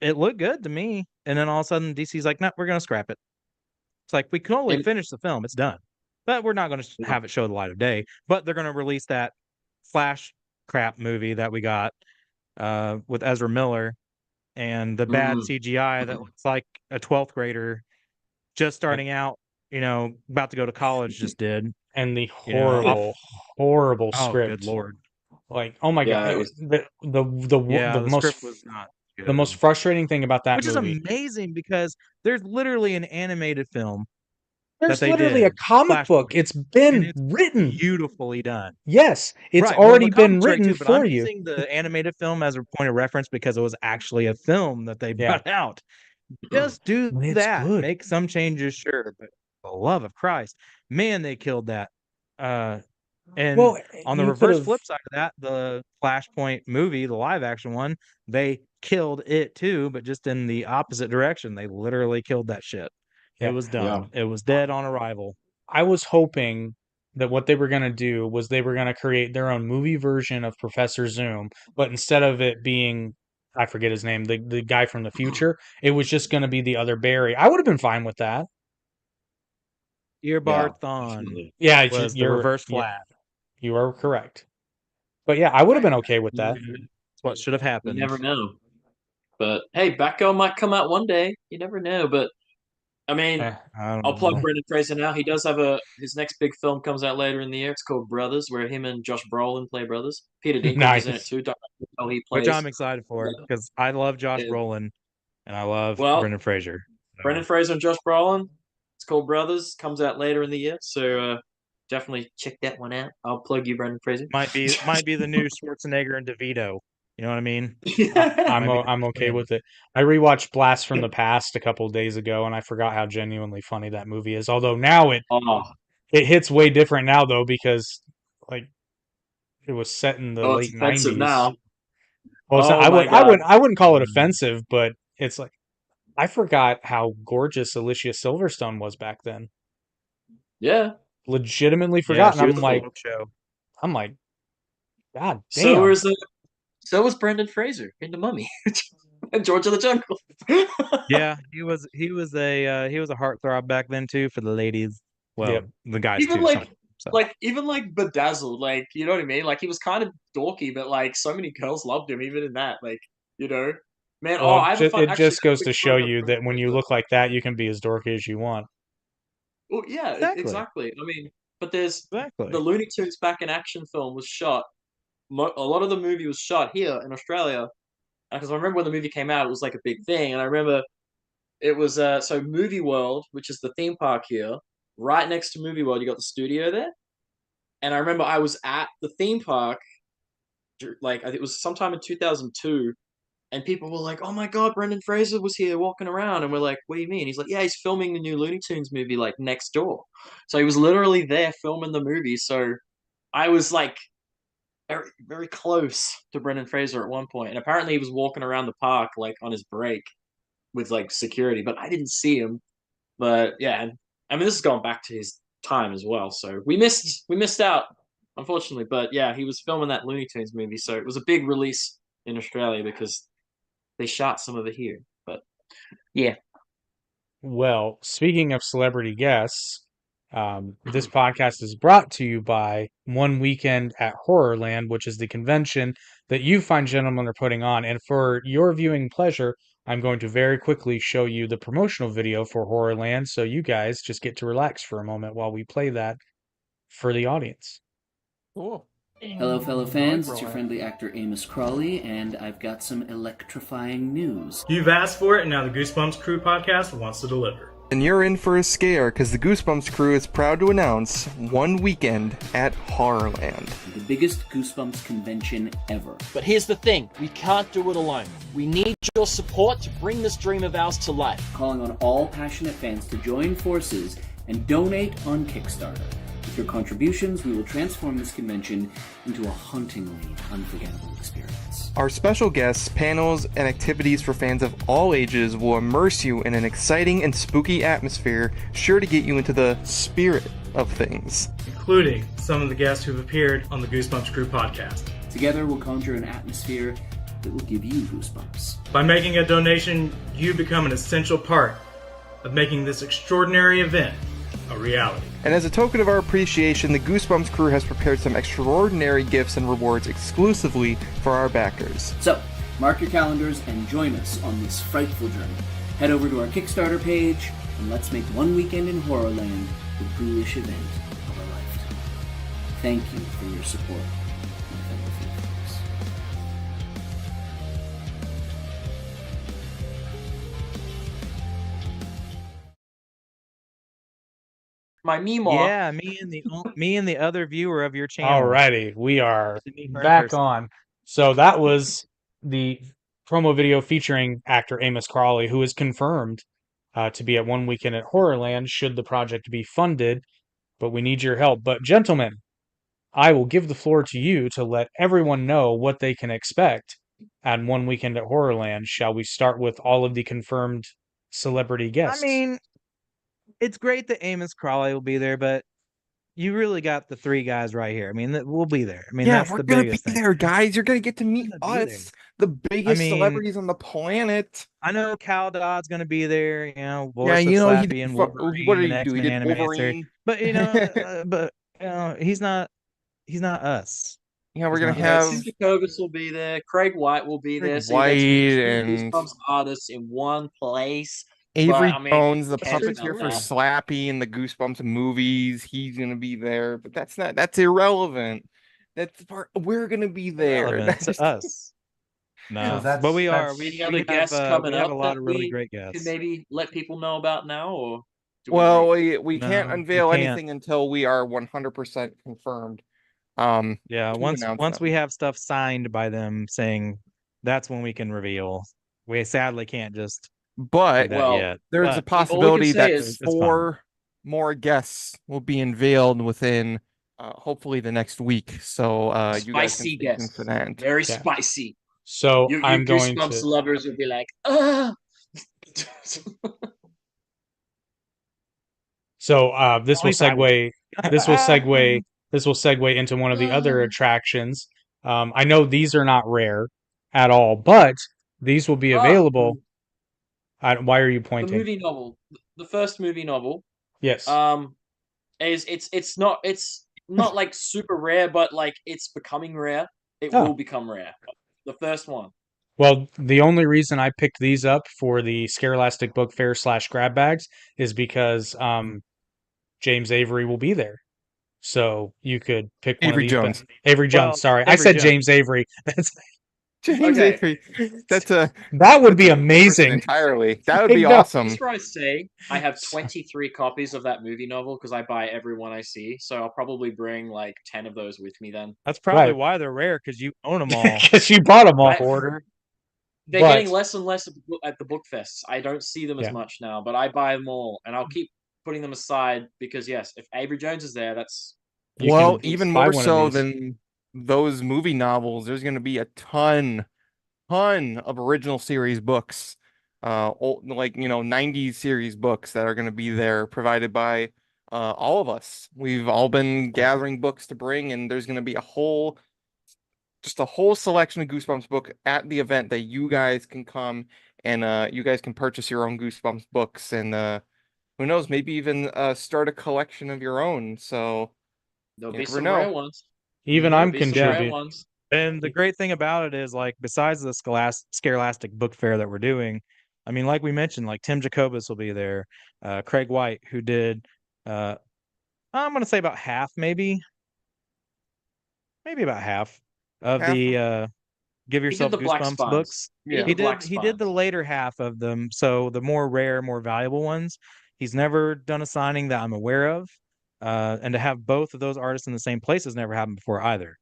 it looked good to me. And then all of a sudden, DC's like, no, we're going to scrap it. It's like, we can only And finish the film. It's done. But we're not going to yeah. have it show the light of day. But they're going to release that Flash crap movie that we got with Ezra Miller and the bad Mm. CGI that looks like a 12th grader just starting out, about to go to college just did. And the Off. horrible Oh, good script. Lord. Like, oh my Yeah, god, it was. Yeah, the the most script was not the most good. frustrating thing about that Which is movie. amazing because there's literally an animated film that There's they literally a did, comic book. Flashpoint, It's and been it's written. beautifully done. Yes, it's Right. Well, the already been comic's great written too, but for I'm you. using the animated film as a point of reference because it was actually a film that they Yeah, brought out. Just do and it's that. good. Make some changes, sure, but for the love of Christ, man, they killed that. And Well, on the you could reverse have. flip side of that, the Flashpoint movie, the live action one, they killed it too, but just in the opposite direction. They literally killed that shit. It Yeah, was Yeah. done. It was dead on arrival. I was hoping that what they were gonna do was they were gonna create their own movie version of Professor Zoom, but instead of it being I forget his name, the guy from the future, it was just gonna be the other Barry. I would have been fine with that. Yeah. Earbar Thawne Definitely. Yeah, was the reverse Flash. you are correct. But yeah, I would have been okay with that. That's what should have You happened. never know. But hey, Batgirl might come out one day. You never know. But I mean, Eh, I don't I'll plug know. Brendan Fraser now. He does have his next big film comes out later in the year. It's called Brothers, where him and Josh Brolin play brothers. Peter Dinklage is in it nice. too. Don't know how he Which plays. I'm excited for because I love Josh And, Brolin and I love well, Brendan Fraser. Brendan So Fraser and Josh Brolin. It's called Brothers. Comes out later in the year. So definitely check that one out. I'll plug you, Brendan Fraser. might be the new Schwarzenegger and DeVito. You know what I mean? I'm Might be the I'm next okay thing. with it. I rewatched Blast from the Past a couple days ago, and I forgot how genuinely funny that movie is. Although now Oh, it hits way different now though because like it was set in the oh, it's late offensive '90s. now. Well, it's not, Oh my God. I wouldn't call it offensive, but it's like I forgot how gorgeous Alicia Silverstone was back then. Yeah. Legitimately Yeah, forgot, and she was I'm a like, folk show. God So damn. was Brendan Fraser in The Mummy and George of the Jungle. Yeah, he was a heartthrob back then too for the ladies. Well, Yep. the guys even too. Some like of them, so. even like Bedazzled, like you know what I mean? Like he was kind of dorky, but like so many girls loved him even in that. Like, you know. Man, Well, I have a fun it actually just a goes quick to story show about you Brendan that when you Fraser. look like that, you can be as dorky as you want. Well, yeah, Exactly. exactly. I mean, but there's the Exactly. Looney Tunes back in action film was shot. A lot of the movie was shot here in Australia because I remember when the movie came out, it was like a big thing, and I remember it was so Movie World, which is the theme park here, right next to Movie World, you got the studio there, and I remember I was at the theme park, like I think it was sometime in 2002, and people were like, "Oh my God, Brendan Fraser was here walking around," and we're like, "What do you mean?" He's like, "Yeah, he's filming the new Looney Tunes movie like next door," so he was literally there filming the movie. So I was like very, very close to Brendan Fraser at one point, and apparently he was walking around the park like on his break with like security, but I didn't see him. But yeah, I mean this is going back to his time as well, so we missed out, unfortunately. But yeah, he was filming that Looney Tunes movie, so it was a big release in Australia because they shot some of it here. But yeah, Well, speaking of celebrity guests, this podcast is brought to you by One Weekend at Horrorland, which is the convention that you fine gentlemen are putting on. And for your viewing pleasure, I'm going to very quickly show you the promotional video for Horrorland, so you guys just get to relax for a moment while we play that for the audience. Cool. Hello, fellow fans. It's your friendly actor Amos Crawley, and I've got some electrifying news. You've asked for it, and now the Goosebumps Crew Podcast wants to deliver. And you're in for a scare, because the Goosebumps Crew is proud to announce One Weekend at Horrorland. The biggest Goosebumps convention ever. But here's the thing, we can't do it alone. We need your support to bring this dream of ours to life. Calling on all passionate fans to join forces and donate on Kickstarter. With your contributions, we will transform this convention into a hauntingly unforgettable experience. Our special guests, panels, and activities for fans of all ages will immerse you in an exciting and spooky atmosphere, sure to get you into the spirit of things. Including some of the guests who've appeared on the Goosebumps Crew Podcast. Together, we'll conjure an atmosphere that will give you goosebumps. By making a donation, you become an essential part of making this extraordinary event a reality. And as a token of our appreciation, the Goosebumps Crew has prepared some extraordinary gifts and rewards exclusively for our backers. So, mark your calendars and join us on this frightful journey. Head over to our Kickstarter page, and let's make One Weekend in Horrorland the ghoulish event of a lifetime. Thank you for your support, my fellow folks. my Meemaw. Yeah, me and the other viewer of your channel. Alrighty, we are To meet her in back person. on. So that was the promo video featuring actor Amos Crawley, who is confirmed to be at One Weekend at Horrorland should the project be funded. But we need your help. But gentlemen, I will give the floor to you to let everyone know what they can expect at One Weekend at Horrorland. Shall we start with all of the confirmed celebrity guests? I mean, it's great that Amos Crawley will be there, but you really got the three guys right here. I mean, we'll be there. I mean, that's we're the gonna be biggest thing. there, guys. You're gonna get to meet We're gonna be us, the biggest mean, celebrities on the planet. I know Cal Dodd's going to be there. You know, Yeah, Boris you know, Slappy and Wolverine, what did and he do? He X-Men did animated series. Wolverine. But you know, he's not us. Yeah, we're He's gonna not have Susan Kobus will be there. Craig White will be there. Craig So you get to meet White two and- Goosebumps artists in one place. Avery I mean, Jones, the Kevin puppeteer for Miller. Slappy in the Goosebumps movies. He's gonna be there, but that's irrelevant. That's the part we're gonna be there. Relevant to us. No, but we are. Any other guests have, coming we have up a lot that of really we great could guests. maybe let people know about now, or do Well, wait? we No, can't we unveil can't. anything until we are 100% confirmed. Yeah, to once announce once them. we have stuff signed by them saying that's when we can reveal. We sadly can't just do But that Well, yet. there's But a possibility say that is- It's fun. 4 more guests will be unveiled within hopefully the next week. So you guys can Spicy stay tuned guests, for that. very Yeah. spicy. So You I'm going Goosebumps to. lovers will be like, ah. So this At will least I will. segue. This will segue. This will segue into one of the other attractions. I know these are not rare at all, but these will be available. Why are you the pointing? movie novel, the first movie novel, Yes. is it's not like super rare, but like it's becoming rare. It Oh. will become rare. The first one. Well, the only reason I picked these up for the Scarelastic Book Fair / grab bags is because James Avery will be there. So you could pick one of Avery these. Jones. Avery Jones, Well, sorry. I Avery said Jones. James Avery. James Okay. Avery. That's a That would be that's a person amazing. entirely. That would I be know. awesome. Before I say, I have 23 copies of that movie novel because I buy every one I see. So I'll probably bring like 10 of those with me then. That's probably Right. why they're rare, because you own them all. Because you bought them all. Right. Order. They're But- getting less and less at the book fests. I don't see them as Yeah. much now, but I buy them all, and I'll keep putting them aside because yes, if Avery Jones is there, that's You Well, can even buy more one of so these. than those movie novels, there's going to be a ton of original series books, like 90s series books that are going to be there, provided by all of us. We've all been gathering books to bring, and there's going to be just a whole selection of Goosebumps book at the event that you guys can come and you guys can purchase your own Goosebumps books, and who knows, maybe even start a collection of your own. So there'll you be never some know. rare ones. Even There'll I'm be some rare contributing. ones. And the great thing about it is, like, besides the Scarelastic Book Fair that we're doing, I mean, like we mentioned, like Tim Jacobus will be there, Craig White, who did, I'm going to say about half, maybe about half of Half the Give He Yourself did the Black Goosebumps Spines. books. Yeah. He did the Black He did the Spines. later half of them, so the more rare, more valuable ones. He's never done a signing that I'm aware of, and to have both of those artists in the same place has never happened before either.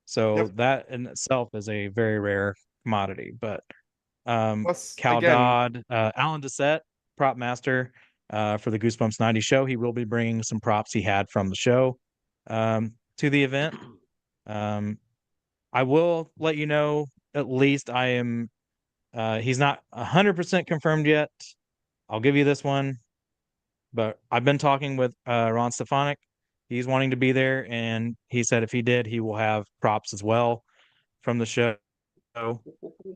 So Yep. that in itself is a very rare commodity. But Plus, Cal again, Dodd, Alan Doucette, prop master for the Goosebumps 90 show. He will be bringing some props he had from the show to the event. I will let you know, at least I am, he's not 100% confirmed yet. I'll give you this one, but I've been talking with Ron Stefanik. He's wanting to be there, and he said if he did, he will have props as well from the show.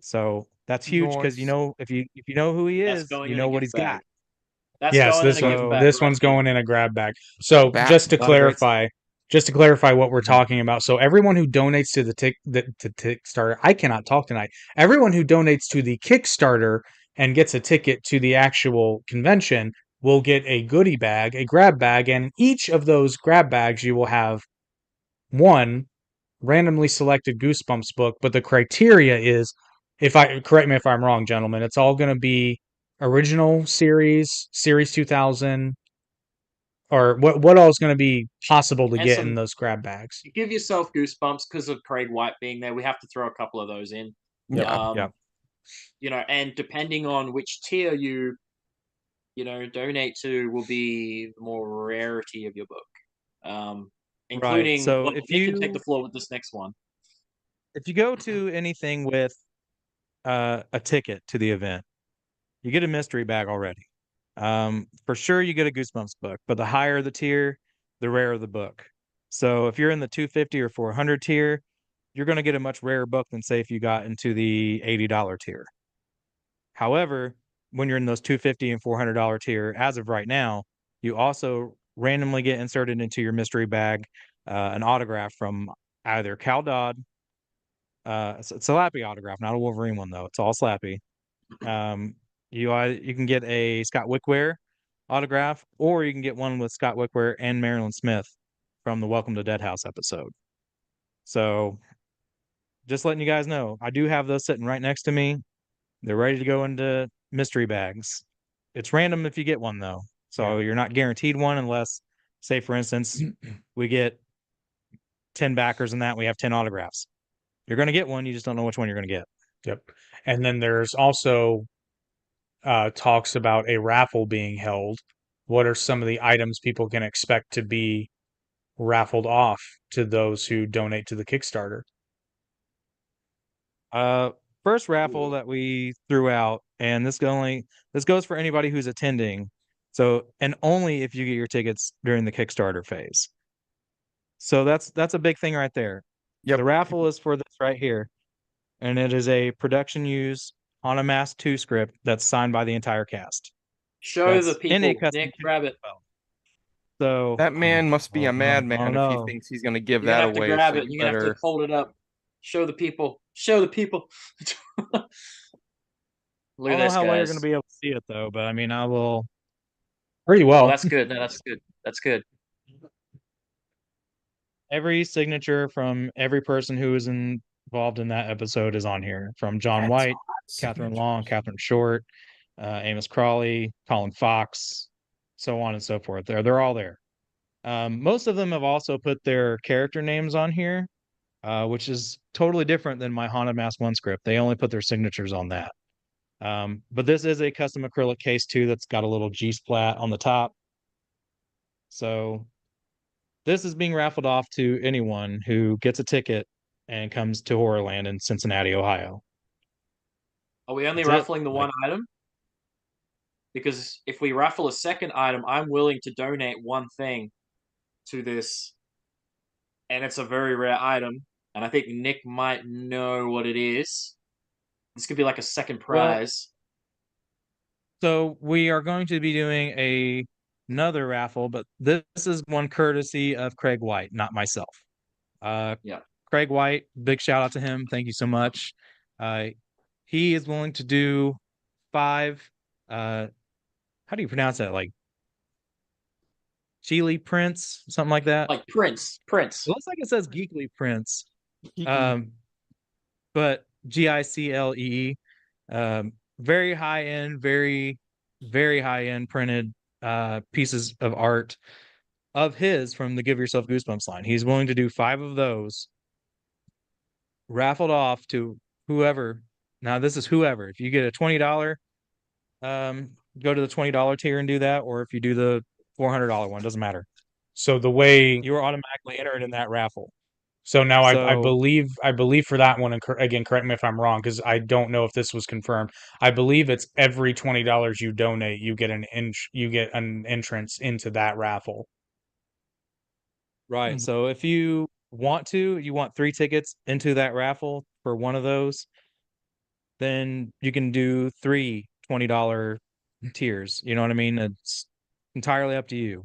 So that's huge, because Nice. if you know who he That's is, going you in know a what gift he's bag. got. That's Yes, going this in a gift one- bag. this one's right going in a grab bag. So That- just to Not a great- clarify what we're talking about. So everyone who donates to the Kickstarter, I cannot talk tonight. Everyone who donates to the Kickstarter and gets a ticket to the actual convention will get a goodie bag, a grab bag, and in each of those grab bags you will have one randomly selected Goosebumps book, but the criteria is, if I correct me if I'm wrong, gentlemen, it's all going to be original series 2000, or what all is going to be possible to And get some- in those grab bags. You give yourself goosebumps because of Craig White being there. We have to throw a couple of those in. Yeah. Yeah. And depending on which tier you donate to will be the more rarity of your book. Including, so well, if Nick can take you- the floor with this next one. If you go to anything with a ticket to the event, you get a mystery bag already. For sure, you get a Goosebumps book, but the higher the tier, the rarer the book. So if you're in the 250 or 400 tier, you're going to get a much rarer book than, say, if you got into the $80 tier. However, when you're in those 250 and $400 tier, as of right now, you also randomly get inserted into your mystery bag an autograph from either Cal Dodd. It's a Slappy autograph, not a Wolverine one though. It's all Slappy. You can get a Scott Wickware autograph, or you can get one with Scott Wickware and Marilyn Smith from the Welcome to Deadhouse episode. So, just letting you guys know, I do have those sitting right next to me. They're ready to go into mystery bags. It's random if you get one though, so you're not guaranteed one unless, say, for instance, we get 10 backers and that we have 10 autographs. You're going to get one. You just don't know which one you're going to get. Yep. And then there's also talks about a raffle being held. What are some of the items people can expect to be raffled off to those who donate to the Kickstarter? first raffle that we threw out, and this goes for anybody who's attending. So, and only if you get your tickets during the Kickstarter phase. So that's a big thing right there. Yep. The raffle is for this right here, and it is a production use on a Mask 2 script that's signed by the entire cast. Show the That's in a people. custom Nick, kit grab as it. well. So That man must be a I don't madman if he know. thinks he's going to give You're that gonna have to away. grab So it. you You're gonna have to better. hold it up. Show the people. Show the people. Look I at don't know this, how well you're going guys. to be able to see it though, but I mean, I will. Pretty Oh, well. that's good. No, that's good. That's good. Every signature from every person who was involved in that episode is on here, from John That's White, hot Catherine signature. Long, Catherine Short, Amos Crawley, Colin Fox, so on and so forth. They're all there. Most of them have also put their character names on here, which is totally different than my Haunted Mask 1 script. They only put their signatures on that. But this is a custom acrylic case too that's got a little G-splat on the top. So this is being raffled off to anyone who gets a ticket and comes to Horrorland in Cincinnati, Ohio. Are we only That's it. raffling the one item? Because if we raffle a second item, I'm willing to donate one thing to this, and it's a very rare item. And I think Nick might know what it is. This could be like a second prize. So we are going to be doing another raffle, but this is one courtesy of Craig White, not myself. Yeah. Craig White, big shout out to him. Thank you so much. He is willing to do 5. How do you pronounce that? Like Chili Prince, something like that. Like Prince. It looks like it says Geekly Prince. Geeky. But Giclee. Very high end, very, very high end printed pieces of art of his from the Give Yourself Goosebumps line. He's willing to do 5 of those, raffled off to whoever. Now this is whoever. If you get a $20, go to the $20 tier and do that, or if you do the $400 one, doesn't matter. So the way You are automatically entered in that raffle. So now I So- believe for that one, and again, correct me if I'm wrong, because I don't know if this was confirmed. I believe it's every $20 you donate, you get an entrance into that raffle. Right. So if you want 3 tickets into that raffle for one of those, then you can do 3 $20 tiers. You know what I mean? It's entirely up to you.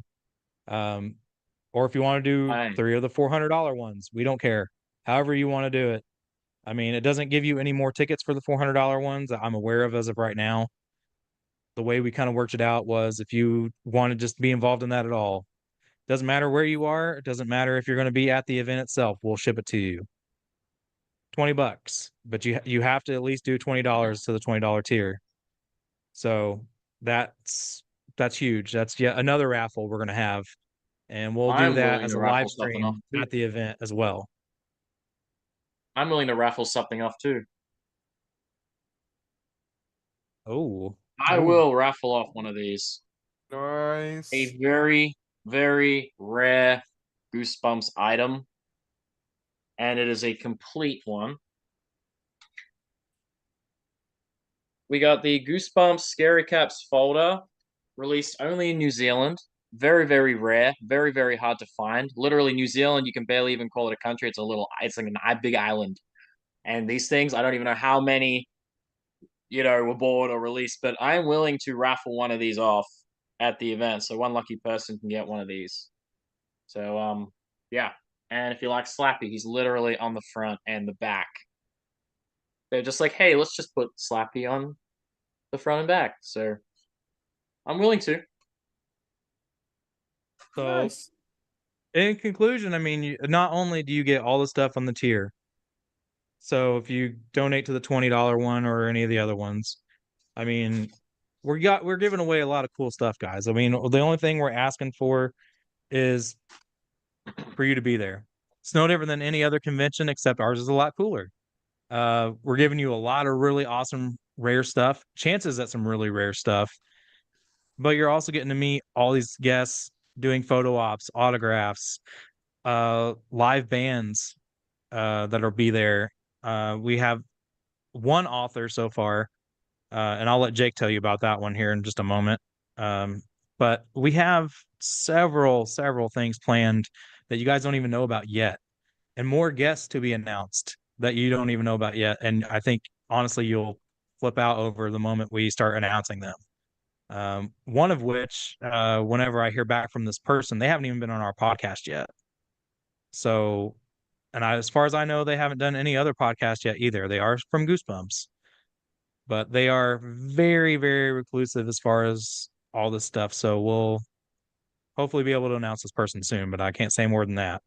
Or if you want to do Fine. 3 of the $400 ones, we don't care. However you want to do it. I mean, it doesn't give you any more tickets for the $400 ones that I'm aware of as of right now. The way we kind of worked it out was if you want to just be involved in that at all, doesn't matter where you are. It doesn't matter if you're going to be at the event itself. We'll ship it to you. $20, but you have to at least do $20 to the $20 tier. So that's huge. That's yet another raffle we're going to have, and we'll do I'm that willing as to a raffle live something stream off, too. at the event as well. I'm willing to raffle something off too. Oh, I will raffle off one of these. Nice. A very, very rare Goosebumps item. And it is a complete one. We got the Goosebumps Scary Caps folder, released only in New Zealand. Very, very rare. Very, very hard to find. Literally, New Zealand, you can barely even call it a country. It's like a big island. And these things, I don't even know how many, were bought or released, but I'm willing to raffle one of these off at the event. So one lucky person can get one of these. So, yeah. And if you like Slappy, he's literally on the front and the back. They're just like, hey, let's just put Slappy on the front and back. So I'm willing to. So Nice. in conclusion, I mean, not only do you get all the stuff on the tier, so if you donate to the $20 one or any of the other ones, I mean, we're giving away a lot of cool stuff, guys. I mean, the only thing we're asking for is for you to be there. It's no different than any other convention, except ours is a lot cooler. We're giving you a lot of really awesome rare stuff, chances at some really rare stuff, but you're also getting to meet all these guests doing photo ops, autographs, live bands that'll be there. We have one author so far, and I'll let Jake tell you about that one here in just a moment. But we have several things planned that you guys don't even know about yet, and more guests to be announced that you don't even know about yet. And I think honestly, you'll flip out over the moment we start announcing them. One of which, whenever I hear back from this person, they haven't even been on our podcast yet. So, as far as I know, they haven't done any other podcast yet either. They are from Goosebumps, but they are very, very reclusive as far as all this stuff. So we'll hopefully be able to announce this person soon, but I can't say more than that.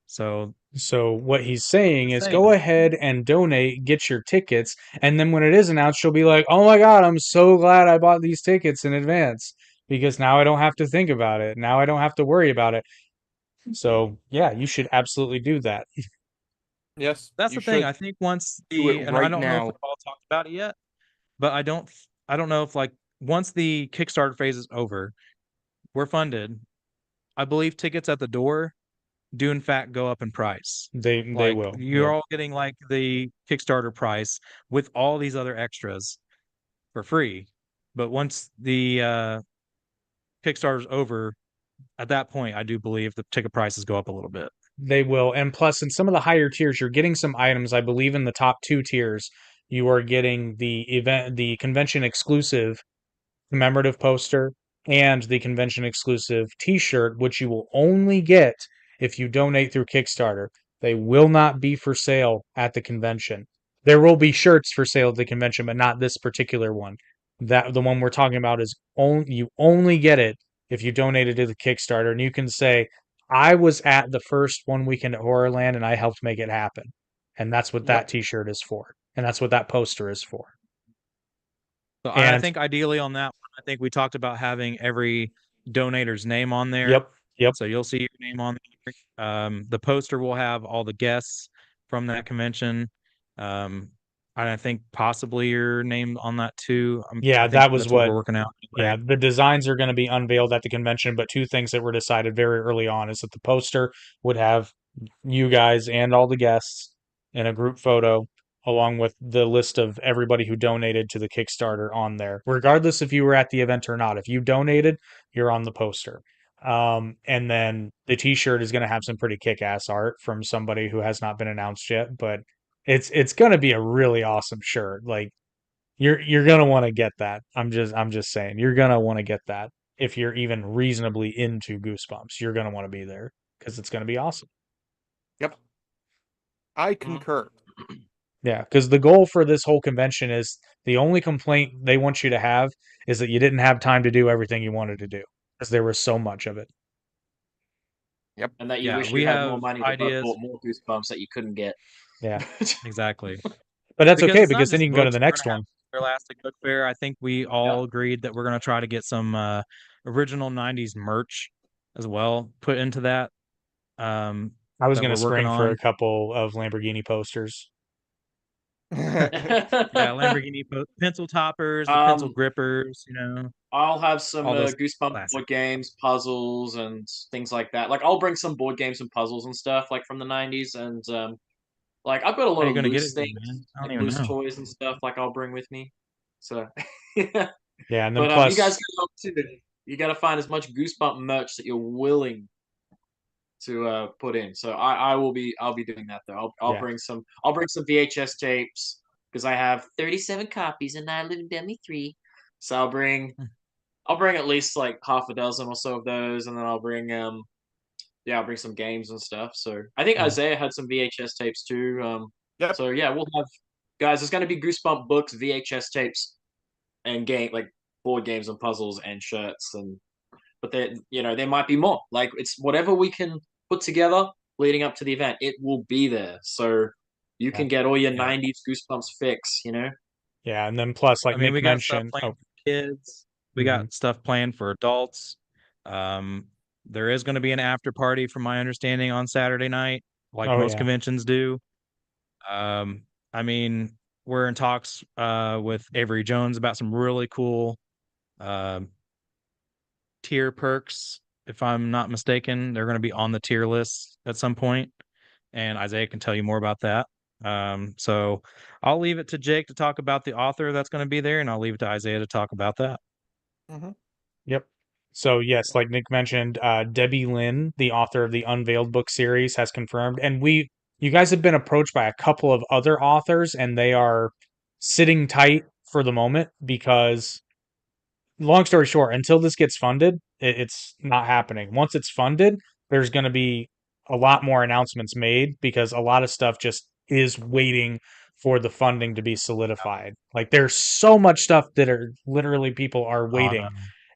So what he's saying is go ahead and donate, get your tickets, and then when it is announced, you'll be like, "Oh my God, I'm so glad I bought these tickets in advance because now I don't have to think about it. Now I don't have to worry about it." So, yeah, you should absolutely do that. Yes, that's you the thing. should I think once do the it and I right don't know if now. we've all talked about it yet, but I don't know if like once the Kickstarter phase is over, we're funded. I believe tickets at the door do in fact go up in price. They Like will. you're Yep. all getting like the Kickstarter price with all these other extras for free. But once the Kickstarter's over, at that point, I do believe the ticket prices go up a little bit. They will. And plus, in some of the higher tiers, you're getting some items. I believe in the top two tiers, you are getting the convention exclusive commemorative poster and the convention exclusive t-shirt, which you will only get if you donate through Kickstarter. They will not be for sale at the convention. There will be shirts for sale at the convention, but not this particular one. That the one we're talking about is only you only get it if you donated to the Kickstarter, and you can say, "I was at the first one weekend at Horrorland and I helped make it happen." And that's what that Yep. t-shirt is for. And that's what that poster is for. So I And think ideally on that one, I think we talked about having every donator's name on there. yep. So you'll see your name on there. The poster will have all the guests from that convention. And I think possibly your name on that too. Yeah, I think that was that's what what. we're working out. Yeah, Anyway. the designs are going to be unveiled at the convention, but two things that were decided very early on is that the poster would have you guys and all the guests in a group photo, along with the list of everybody who donated to the Kickstarter on there, regardless if you were at the event or not. If you donated, you're on the poster. And then the T-shirt is going to have some pretty kick-ass art from somebody who has not been announced yet, but it's going to be a really awesome shirt. Like you're gonna want to get that. I'm just saying you're gonna want to get that if you're even reasonably into Goosebumps. You're gonna want to be there because it's gonna be awesome. Yep. I concur. Yeah, because the goal for this whole convention is the only complaint they want you to have is that you didn't have time to do everything you wanted to do because there was so much of it. Yep. And that you Yeah, wish we you had more have money to have ideas. bought more Goosebumps that you couldn't get. Yeah, Exactly. but that's Because okay it's not because then just you can go to books. the We're next gonna have one. Scholastic Book Fair. I think we all agreed that we're gonna try to get some original '90s merch as well put into that. I was That gonna we're working spring for on. a couple of Lamborghini posters. Yeah, Lamborghini pencil toppers, the pencil um, grippers, I'll have some all those Goosebumps classic. board games, puzzles, and things like that. Like I'll bring some board games and puzzles and stuff like from the '90s, and like I've got a How lot you of gonna get loose it here, things, man? I don't like even loose know. toys and stuff. Like I'll bring with me. So yeah, Yeah, and then but you guys plus, can help too. You got to find as much Goosebump merch that you're willing to put in. So I'll be doing that though. yeah, I'll bring some VHS tapes because I have 37 copies and I live in Demi 3. So I'll bring at least like half a dozen or so of those, and then I'll bring some games and stuff. So I think yeah. Isaiah had some VHS tapes too. Yep. So yeah, we'll have guys. There's going to be Goosebump books, VHS tapes, and game like board games and puzzles and shirts but there might be more. Like it's whatever we can put together leading up to the event. It will be there, so you Yeah. can get all your Yeah. '90s Goosebumps fix. Yeah, and then plus, like I mean, Nick we got stuff mentioned, planned oh, for kids. We mhm. got stuff planned for adults. Um, there is going to be an after party, from my understanding, on Saturday night, like Oh most yeah, conventions do. Um, I mean, we're in talks with Avery Jones about some really cool um tier perks. If I'm not mistaken, they're going to be on the tier list at some point, and Isaiah can tell you more about that. So I'll leave it to Jake to talk about the author that's going to be there, and I'll leave it to Isaiah to talk about that. Yep. So yes, like Nick mentioned, Debbie Lynn, the author of the Unveiled book series, has confirmed, and you guys have been approached by a couple of other authors, and they are sitting tight for the moment because, long story short, until this gets funded, it's not happening. Once it's funded, there's going to be a lot more announcements made because a lot of stuff just is waiting for the funding to be solidified. Like there's so much stuff that are literally people are waiting.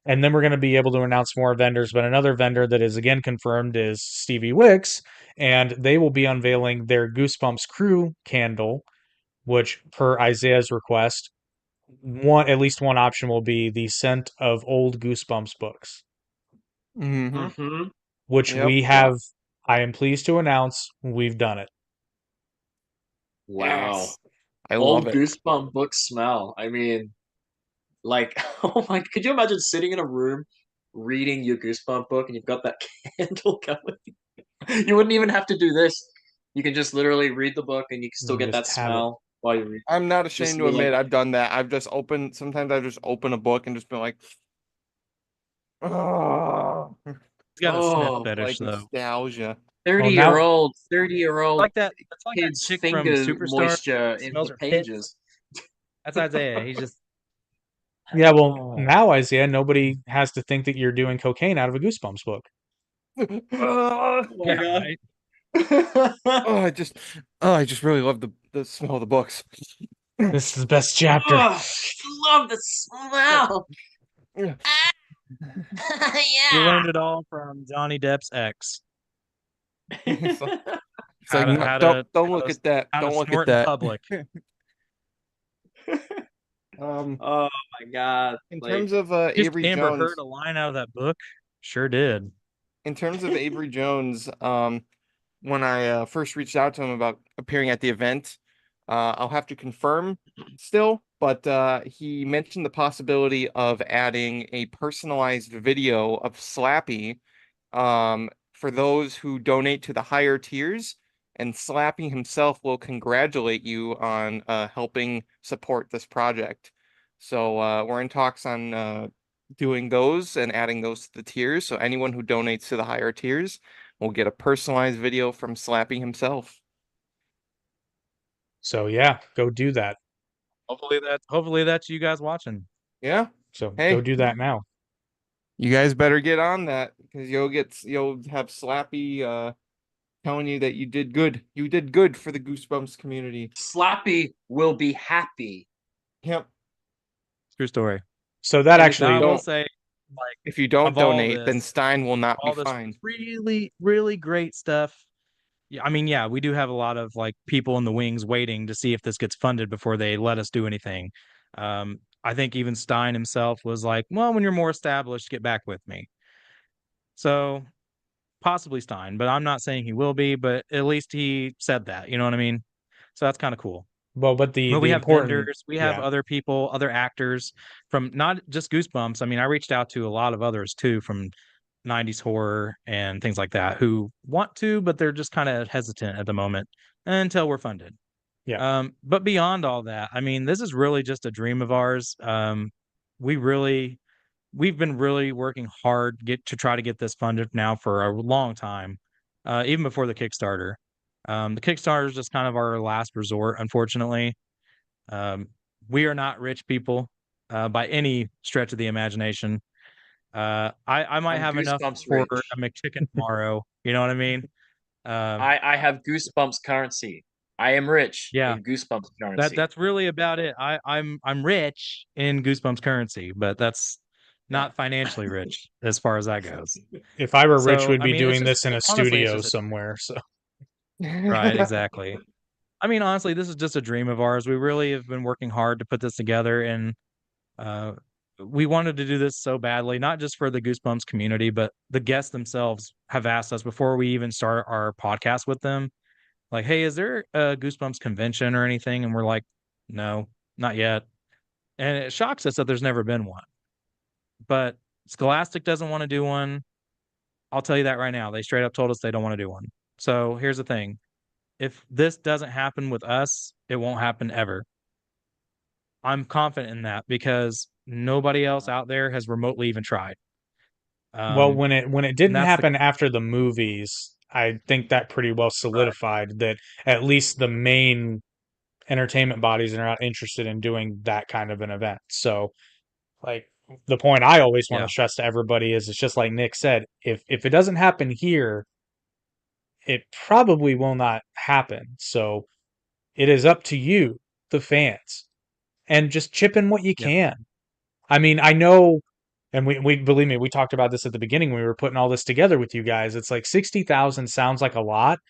And then we're going to be able to announce more vendors. But another vendor that is again confirmed is Stevie Wicks, and they will be unveiling their Goosebumps Crew candle, which, per Isaiah's request, at least one option will be the scent of old Goosebumps books, Mm-hmm. which Yep. we have. I am pleased to announce we've done it. Wow. Yes. I Old love it. Goosebump book smell. I mean, like, oh my, could you imagine sitting in a room reading your Goosebump book and you've got that candle going? You wouldn't even have to do this. You can just literally read the book and you can still You get that just have it. smell while you read. I'm not Just ashamed to be like- admit I've done that. Sometimes I just open a book and just been like, oh, He's got a sniff Oh, fetish, like though. nostalgia. 30-year-old Like that kid's chick from finger Superstar moisture in smells the her pits. pages. That's Isaiah. He's just Yeah, well, now, Isaiah, nobody has to think that you're doing cocaine out of a Goosebumps book. Oh, Oh my God. right. I just really love the smell of the books. This is the best chapter. I love the smell. Yeah. You learned it all from Johnny Depp's ex. It's like, How to- no, how to- don't how look to- at that. How to Don't look snort at in that. public. Oh my God. In Like, terms of Just Avery Amber Jones, heard a line out of that book. Sure did. in terms of Avery Jones, when I first reached out to him about appearing at the event, I'll have to confirm still, but he mentioned the possibility of adding a personalized video of Slappy for those who donate to the higher tiers, and Slappy himself will congratulate you on helping support this project. So we're in talks on doing those and adding those to the tiers. So anyone who donates to the higher tiers will get a personalized video from Slappy himself. So yeah, go do that. Hopefully that's you guys watching. Yeah, So Hey. go do that now. you guys better get on that because you'll have Slappy telling you that you did good. You did good for the Goosebumps community. Slappy will be happy. Yep. True story. So that And if actually, Now, I will don't- say, like, If you don't of all donate, then this- Stein will not be all this fined. really, really great stuff. Yeah, I mean, yeah, we do have a lot of like people in the wings waiting to see if this gets funded before they let us do anything. I think even Stein himself was like, "Well, when you're more established, get back with me." So possibly Stein, but I'm not saying he will be. But at least he said that. You know what I mean? So that's kind of cool. well, but But we the have important, vendors, we have yeah. other people, other actors from not just Goosebumps. I mean, I reached out to a lot of others too from 90s horror and things like that who want to, but they're just kind of hesitant at the moment until we're funded. Yeah. But beyond all that, I mean, this is really just a dream of ours. We've been really working hard to try to get this funded now for a long time, even before the Kickstarter. The Kickstarter is just kind of our last resort, unfortunately. We are not rich people by any stretch of the imagination. I might I'm have enough Goosebumps for rich. a McChicken tomorrow. You know what I mean? I have Goosebumps currency. I am rich Yeah. in Goosebumps currency. That's really about it. I'm rich in Goosebumps currency, but that's not financially rich as far as that goes. If I were rich, So, we'd I be mean, it's doing just- this in a honestly, it's studio just a- somewhere. So Right, exactly. I mean, honestly, this is just a dream of ours. We really have been working hard to put this together, and we wanted to do this so badly, not just for the Goosebumps community, but the guests themselves have asked us before we even start our podcast with them, like, "Hey, is there a Goosebumps convention or anything?" And we're like, "No, not yet." And it shocks us that there's never been one. But Scholastic doesn't want to do one. I'll tell you that right now. They straight up told us they don't want to do one. So here's the thing. if this doesn't happen with us, it won't happen ever. I'm confident in that because nobody else out there has remotely even tried. Well, when it didn't that's the happen after the movies, I think that pretty well solidified that at least the main entertainment bodies are not interested in doing that kind of an event. So, like the point I always want Yeah. to stress to everybody is it's just like Nick said, if it doesn't happen here, it probably will not happen. So it is up to you, the fans, and just chip in what you Yeah. can. I mean, I know, and we believe me, we talked about this at the beginning when we were putting all this together with you guys. It's like 60,000 sounds like a lot.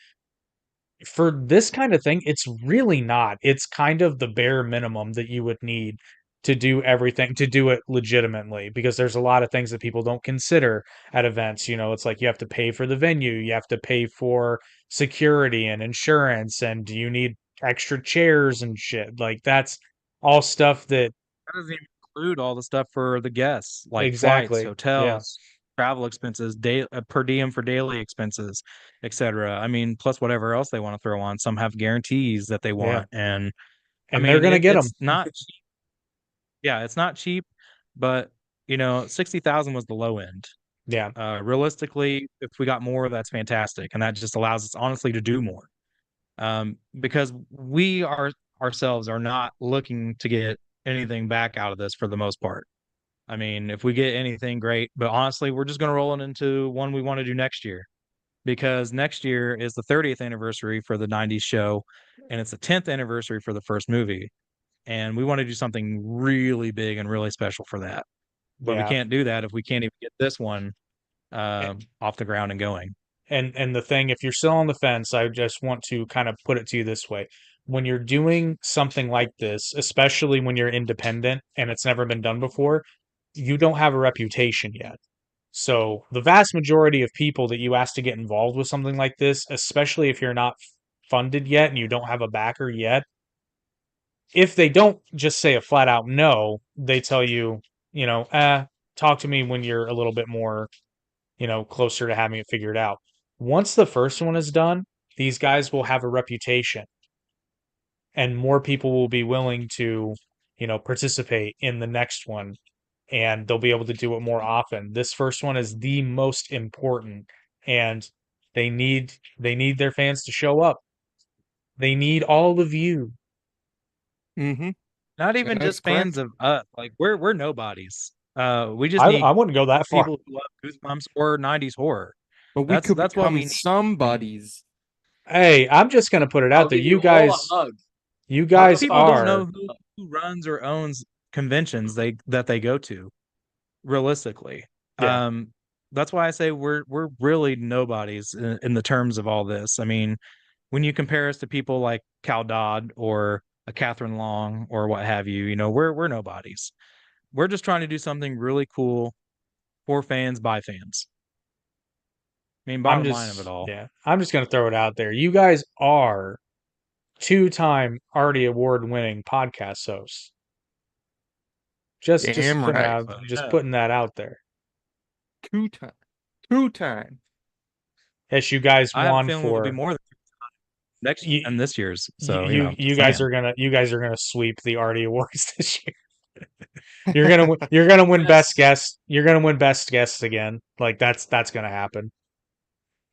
For this kind of thing, it's really not. It's kind of the bare minimum that you would need to do everything, to do it legitimately, because there's a lot of things that people don't consider at events. You know, it's like you have to pay for the venue, you have to pay for security and insurance, and you need extra chairs and shit. Like that's all stuff that That doesn't even include all the stuff for the guests, like flights, exactly. Yeah. hotels, travel expenses, per diem for daily expenses, etc. I mean, plus whatever else they want to throw on. Some have guarantees that they Yeah. want, and I And they're mean, going to get them. it's not cheap. Yeah, it's not cheap, but 60,000 was the low end. Yeah. Realistically, if we got more, that's fantastic, and that just allows us honestly to do more. Because we ourselves are not looking to get anything back out of this for the most part. I mean, if we get anything, great, but honestly, we're just going to roll it into one we want to do next year because next year is the 30th anniversary for the 90s show and it's the 10th anniversary for the first movie. And we want to do something really big and really special for that. But we Yeah. can't do that if we can't even get this one A- off the ground and going. And the thing, if you're still on the fence, I just want to kind of put it to you this way. When you're doing something like this, especially when you're independent and it's never been done before, you don't have a reputation yet. So the vast majority of people that you ask to get involved with something like this, especially if you're not funded yet and you don't have a backer yet, if they don't just say a flat out no, they tell you, talk to me when you're a little bit more, closer to having it figured out. Once the first one is done, these guys will have a reputation and more people will be willing to, participate in the next one and they'll be able to do it more often. This first one is the most important and they need their fans to show up. They need all of you. Mm-hmm. Not even That's just fans correct. of us. Like we're nobodies. We just I need wouldn't go that far. people who love Goosebumps or 90s horror. But we could That's what become we need. somebodies. Hey, I'm just gonna put it I'll out there. give you all a hug. You Most guys people don't are. know who runs or owns conventions that they go to, realistically. Yeah. That's why I say we're really nobodies in the terms of all this. I mean, when you compare us to people like Cal Dodd or a Catherine Long or what have you, we're nobodies. We're just trying to do something really cool for fans by fans. I mean, bottom line of it all. Yeah, I'm just gonna throw it out there. You guys are two-time Artie award-winning podcast hosts. Just Damn putting right. out, just putting that out there. Two-time. Yes, you guys I have a won feeling it'll be for more than next you. and this year's. So You just guys saying. you guys are gonna sweep the Artie awards this year. You're gonna win best guest. You're gonna win best guests again. Like that's gonna happen.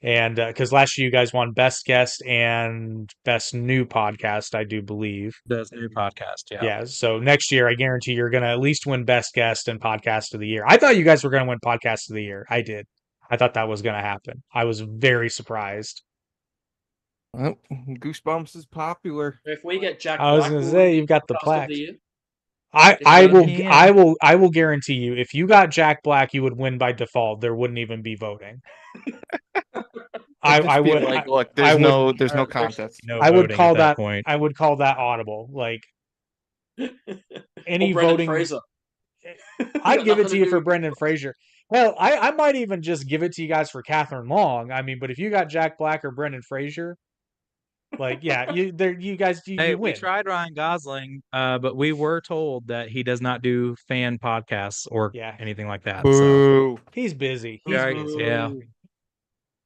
And because last year you guys won best guest and best new podcast, I do believe. This new podcast, yeah. Yeah. So next year, I guarantee you're gonna at least win best guest and podcast of the year. I thought you guys were gonna win podcast of the year. I did. I thought that was gonna happen. I was very surprised. Well, Goosebumps is popular. If we get Jack I was Black, gonna will say we you've got the podcast of plaque. the year? I Is I that- will Yeah. I will guarantee you if you got Jack Black, you would win by default. There wouldn't even be voting. I would like, look, I there's would- no contest. No I would voting call at that that point. I would call that audible. Like any Or Brendan voting, Fraser. I'd give it Nothing to you do for with- Brendan Fraser. Hell, I might even just give it to you guys for Catherine Long. I mean, but if you got Jack Black or Brendan Fraser, like yeah, you guys Hey, you we win. tried Ryan Gosling, but we were told that he does not do fan podcasts or Yeah. anything like that. So Boo. He's busy. He's Yeah, busy. yeah.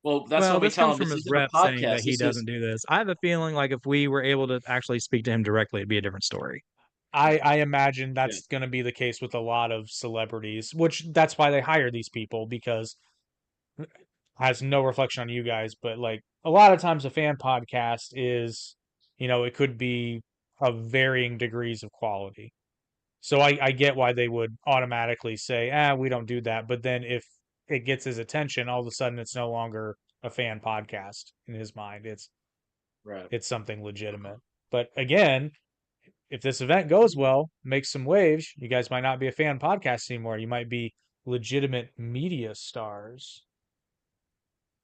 Well, that's Well, what we this tell comes him. from This his isn't a rep saying podcast. that he This is doesn't do this. I have a feeling like if we were able to actually speak to him directly, it'd be a different story. I imagine Yeah. that's going to be the case with a lot of celebrities, which that's why they hire these people because has no reflection on you guys, but like a lot of times a fan podcast is, it could be of varying degrees of quality. So I get why they would automatically say, we don't do that. But then if it gets his attention, all of a sudden it's no longer a fan podcast in his mind. right. It's something legitimate. But again, if this event goes well, makes some waves, you guys might not be a fan podcast anymore. You might be legitimate media stars.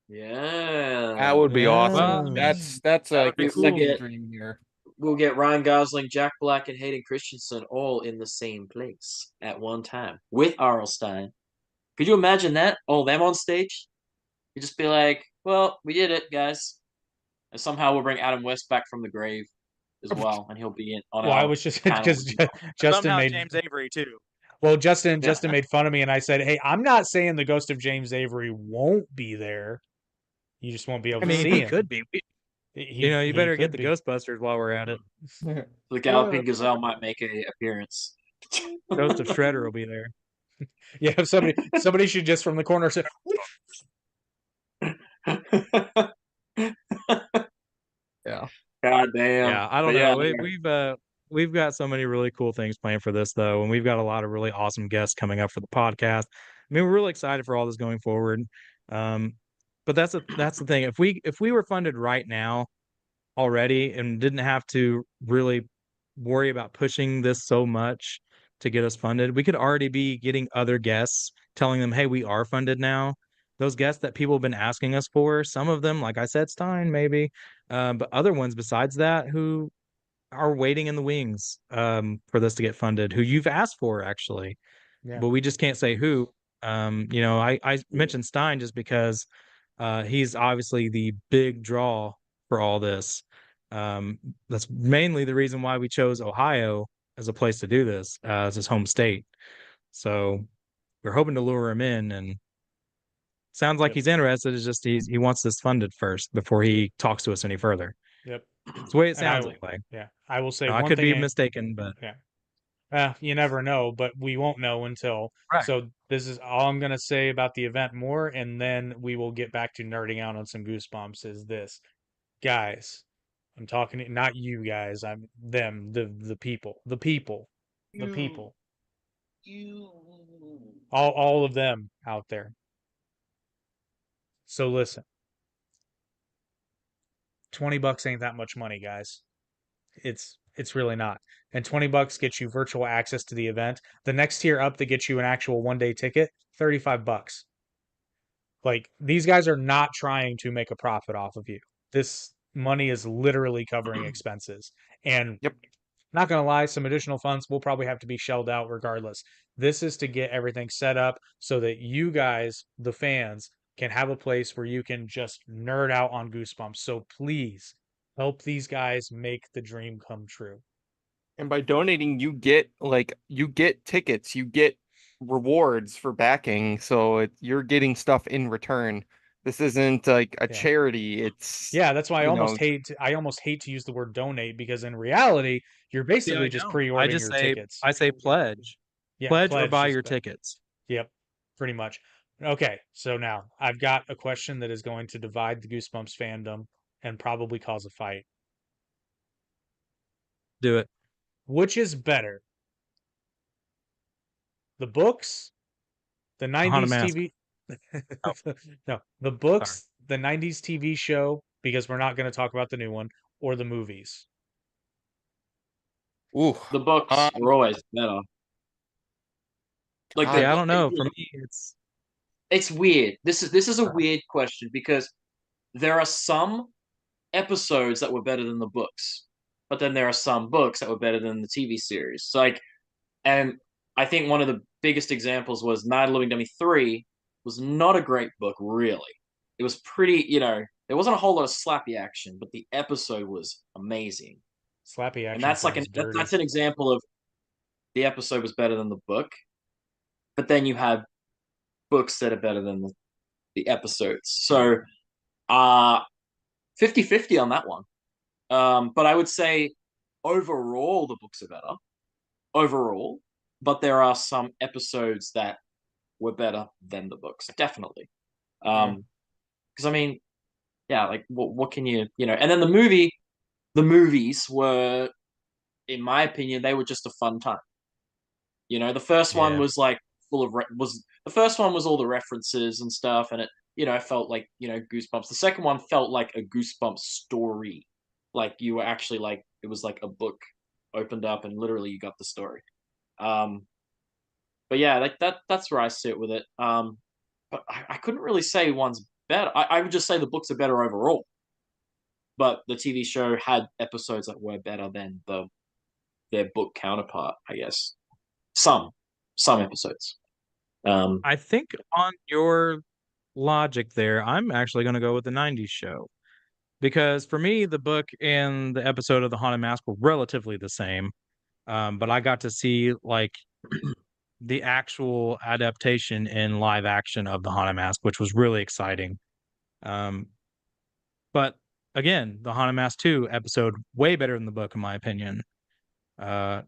Yeah. That would be awesome. Well, That's That like would be the cool. second dream here. We'll get Ryan Gosling, Jack Black, and Hayden Christensen all in the same place at one time with Arlstein. Could you imagine that? All them on stage? You just be like, "Well, we did it, guys," and somehow we'll bring Adam West back from the grave as well, and he'll be in on Well, I our was just panel. because Justin somehow made James Avery too. well, Justin Yeah. made fun of me, and I said, "Hey, I'm not saying the ghost of James Avery won't be there. You just won't be able I to mean, see he him. could be. You He better get could the be. Ghostbusters while we're at it. The Galloping Gazelle might make a appearance. Ghost of Shredder will be there. Yeah, if somebody should just from the corner say, Yeah. God damn. Yeah, I don't But know. yeah, We've got so many really cool things planned for this though, and we've got a lot of really awesome guests coming up for the podcast. I mean, we're really excited for all this going forward. But that's the thing. If we were funded right now already and didn't have to really worry about pushing this so much to get us funded, we could already be getting other guests telling them, "Hey, we are funded now." Those guests that people have been asking us for, some of them, like I said, Stein maybe, but other ones besides that who are waiting in the wings for this to get funded, who you've asked for actually, Yeah. but we just can't say who. I mentioned Stein just because he's obviously the big draw for all this. That's mainly the reason why we chose Ohio as a place to do this, as his home state. So we're hoping to lure him in, and sounds like Yep. he's interested. It's just he wants this funded first before he talks to us any further. Yep. It's the way it And I sounds will- anyway. Yeah, I will say Now, I one could thing. be mistaken, but You never know, but we won't know until. Right. So this is all I'm gonna say about the event more, and then we will get back to nerding out on some Goosebumps. Is this, guys? I'm talking to not you guys. I'm them, the people, the people. All of them out there. So listen, $20 ain't that much money, guys. It's really not. And $20 gets you virtual access to the event. The next tier up that gets you an actual 1 day ticket, $35. Like these guys are not trying to make a profit off of you. This money is literally covering expenses. And Yep. not gonna lie, some additional funds will probably have to be shelled out regardless. This is to get everything set up so that you guys, the fans, can have a place where you can just nerd out on Goosebumps. So please help these guys make the dream come true. And by donating, you get tickets, you get rewards for backing, so you're getting stuff in return. This isn't like a Yeah. charity. It's Yeah, that's why I you almost know, hate to use the word donate because in reality, you're basically just pre-ordering your tickets. I say pledge. Yeah, Pledge or buy is your better. tickets. Yep, pretty much. Okay, so now I've got a question that is going to divide the Goosebumps fandom and probably cause a fight. Do it. Which is better? The books, the 90s Mask. TV No, the books, the 90s TV show, because we're not going to talk about the new one, or the movies. ooh, the books are always better. Like I don't know. For me, it's weird. This is a weird question because there are some episodes that were better than the books, but then there are some books that were better than the TV series. So and I think one of the biggest examples was Night of the Living Dummy 3 was not a great book, really. It was pretty, there wasn't a whole lot of slappy action, but the episode was amazing. Slappy action. And that's that's an example of the episode was better than the book. But then you have books that are better than the episodes. So Uh 50-50 on that one. But I would say overall the books are better. Overall. But there are some episodes that were better than the books, definitely. Because I mean, yeah, like what can you know? And then the movies were, in my opinion, they were just a fun time. The first one Yeah. was like full of was the first one was all the references and stuff, and it felt like Goosebumps. The second one felt like a Goosebumps story, like you were actually like it was like a book opened up and literally you got the story. Um, but yeah, like that's where I sit with it. But I couldn't really say one's better. I would just say the books are better overall. But the TV show had episodes that were better than their book counterpart, I guess. Some episodes. I think on your logic there, I'm actually going to go with the 90s show. Because for me, the book and the episode of The Haunted Mask were relatively the same. But I got to see like the actual adaptation in live action of The Haunted Mask, which was really exciting. Um, but again, The Haunted Mask 2 episode, way better than the book, in my opinion. Uh,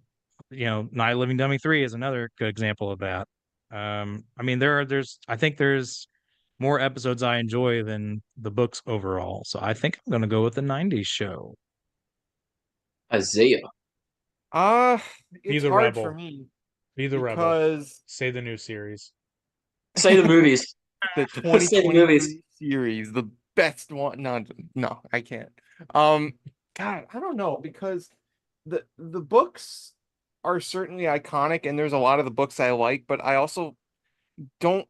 Night of the Living Dummy 3 is another good example of that. I mean, I think there's more episodes I enjoy than the books overall. So I think I'm going to go with the 90s show. Isaiah. Be It's the hard for rebel. me Be the rebel. because Say the new series. Say the movies. the Say the movies. 2023 series, the best one. No, I can't. God, I don't know because the books are certainly iconic, and there's a lot of the books I like, but I also don't.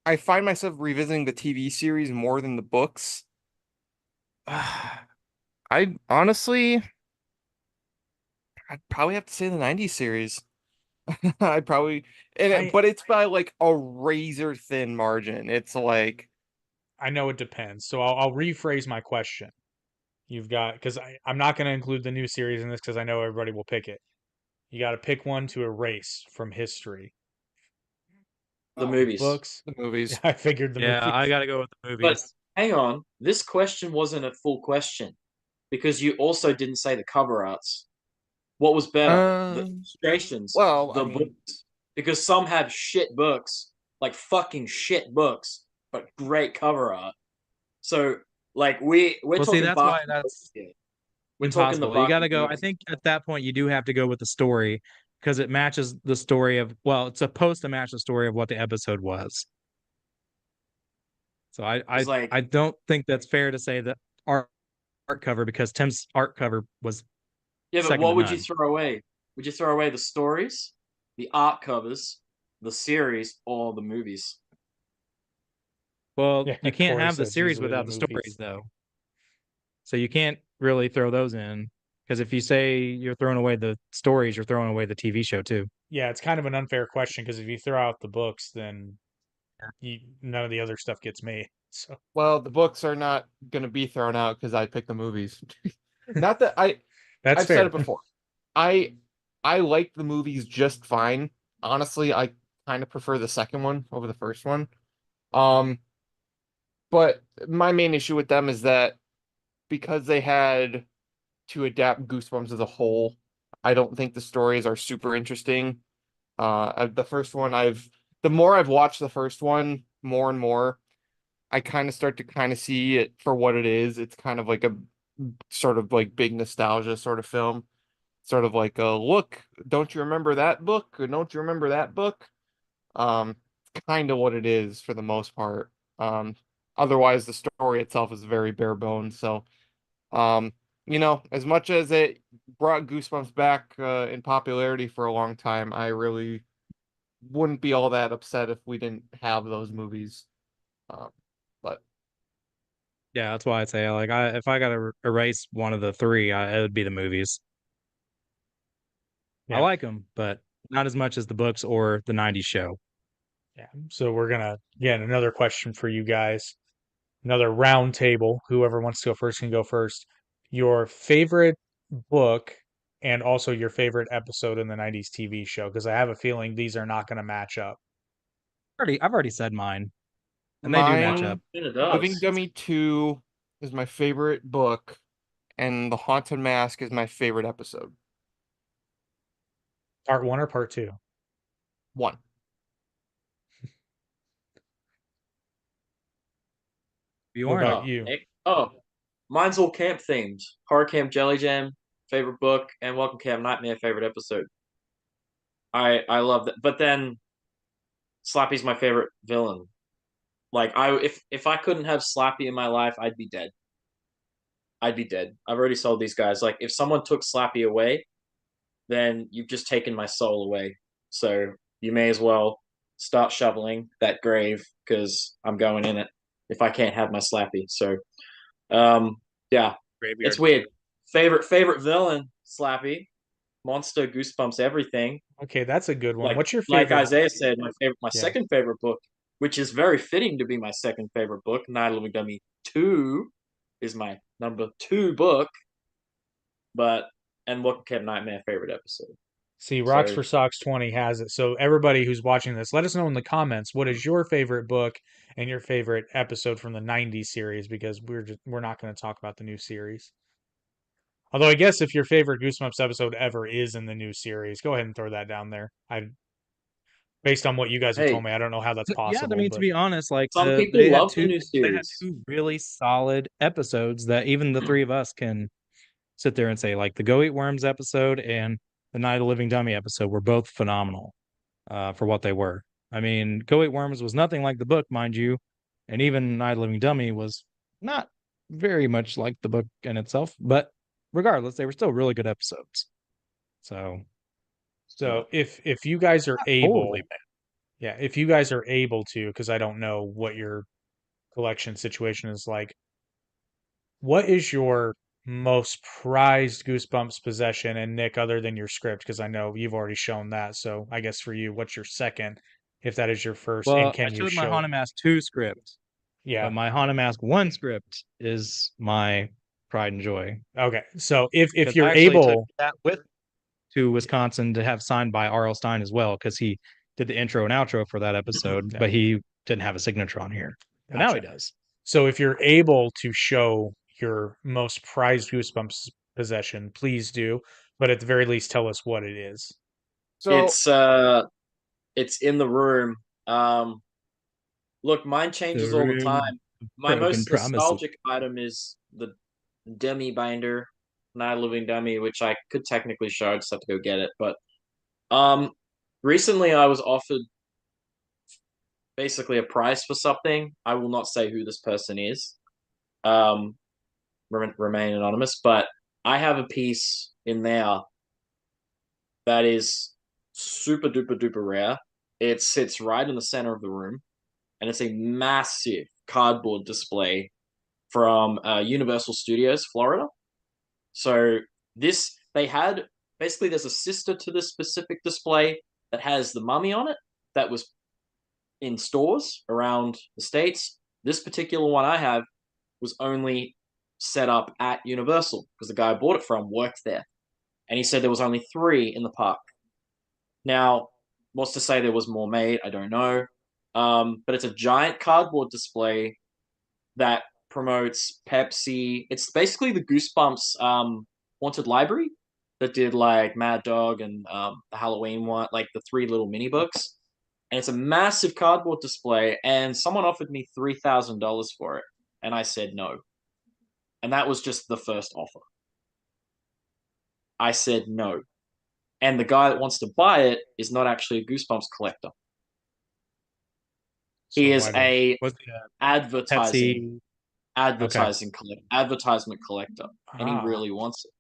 I find myself revisiting the TV series more than the books. I honestly, I'd probably have to say the 90s series. I'd probably, but it's by like a razor thin margin. It's like, I know it depends. So I'll rephrase my question. You've got, because I'm not going to include the new series in this because I know everybody will pick it. You got to pick one to erase from history. The movies. Books. the movies. I figured the Yeah, movies. I got to go with the But movies. hang on, this question wasn't a full question because you also didn't say the cover arts. What was better, the illustrations, Well, I the mean, books? Because some have shit books, like fucking shit books, but great cover art. So, like we're Well, see, talking that's why Barton that's here. We're talking the impossible. You got to Barton go. I books. think at that point, you do have to go with the story because it matches the story of, well, it's supposed to match the story of what the episode was. So It's like, I don't think that's fair to say that art cover because Tim's art cover was yeah, but second to what would you none. throw away? Would you throw away the stories, the art covers, the series, or the movies? Well, Yeah, you can't Corey have the says series usually the without the stories, movies. though. So you can't really throw those in because if you say you're throwing away the stories, you're throwing away the TV show too. Yeah, it's kind of an unfair question because if you throw out the books, then none of the other stuff gets made. So well, the books are not gonna be thrown out because I picked the movies. Not that that's I've said fair. it before. I I like the movies just fine. Honestly, I kind of prefer the second one over the first one. Um, but my main issue with them is that because they had to adapt Goosebumps as a whole, I don't think the stories are super interesting. The first one the more I've watched the first one, more and more, I kind of start to kind of see it for what it is. It's kind of like a sort of like big nostalgia sort of film. Sort of like a look, don't you remember that book? Or don't you remember that book? Kind of what it is for the most part. Otherwise the story itself is very bare bones. So, um, as much as it brought Goosebumps back in popularity for a long time, I really wouldn't be all that upset if we didn't have those movies. Um, but Yeah, that's why I'd say like if I got to erase one of the three, it would be the movies. I Yeah. like them, but not as much as the books or the 90s show. Yeah. So we're gonna again another question for you guys. Another round table. Whoever wants to go first can go first. Your favorite book and also your favorite episode in the 90s TV show, because I have a feeling these are not going to match up. I've already said mine. And they do match up. Mine, It Living does. Dummy 2 is my favorite book, and The Haunted Mask is my favorite episode. Part 1 or part 2? 1. What Bjorn. about Oh, you? Nick? Oh, mine's all camp themed. Horror Camp Jelly Jam, favorite book, and Welcome Camp Nightmare, favorite episode. I love that. But then Slappy's my favorite villain. Like if I couldn't have Slappy in my life, I'd be dead. I'd be dead. I've already sold these guys. Like if someone took Slappy away, then you've just taken my soul away. So you may as well start shoveling that grave because I'm going in it if I can't have my Slappy. So yeah, Graveyard. it's weird. Favorite villain, Slappy. Monster, Goosebumps, everything. Okay, that's a good one. Like What's your like favorite? Isaiah said, my Yeah. second favorite book, which is very fitting to be my second favorite book, Night of the Living Dummy 2 is my number 2 book. And Welcome Camp Nightmare favorite episode. See, Rocks So- for Socks 20 has it. So everybody who's watching this, let us know in the comments what is your favorite book and your favorite episode from the 90s series, because we're not going to talk about the new series. Although I guess if your favorite Goosebumps episode ever is in the new series, go ahead and throw that down there. Based on what you guys have Hey. told me, I don't know how that's possible. Yeah, I mean, to but be honest, like Some people they had love the two, new they had series. 2 really solid episodes that even the 3 of us can sit there and say, like the Go Eat Worms episode and the Night of the Living Dummy episode were both phenomenal for what they were. I mean, Go Eat Worms was nothing like the book, mind you, and even Night of the Living Dummy was not very much like the book in itself, but regardless, they were still really good episodes. So if you guys are able, totally bad. yeah, if you guys are able to, because I don't know what your collection situation is like, what is your most prized Goosebumps possession? And Nick, other than your script, because I know you've already shown that. So I guess for you, what's your second, if that is your first? And Well, I can you showed my show? Haunted Mask 2 script, Yeah. but my Haunted Mask 1 script is my pride and joy. Okay. So if Because I you're actually took able, that with to Wisconsin to have signed by R.L. Stein as well, because he did the intro and outro for that episode, Okay. but he didn't have a signature on here. But now he Gotcha. does. So if you're able to show your most prized Goosebumps possession, please do. But at the very least, tell us what it is. So It's in the room. Look, mine changes all the room time. My broken most promises. nostalgic item is the Dummy binder, Night of the Living Dummy, which I could technically show. I just have to go get it. But recently I was offered basically a prize for something. I will not say who this person is. Remain anonymous. But I have a piece in there that is super duper duper rare. It sits right in the center of the room, and it's a massive cardboard display from Universal Studios, Florida. So they had basically there's a sister to this specific display that has the mummy on it that was in stores around the States. This particular one I have was only set up at Universal because the guy I bought it from worked there. And he said there was only 3 in the park. Now, what's to say there was more made? I don't know. But it's a giant cardboard display that promotes Pepsi. It's basically the Goosebumps Haunted Library that did like Mad Dog and the Halloween one, like the 3 little mini books. And it's a massive cardboard display. And someone offered me $3,000 for it, and I said no. And that was just the first offer. I said no. And the guy that wants to buy it is not actually a Goosebumps collector. He is a advertisement collector, and he really wants it.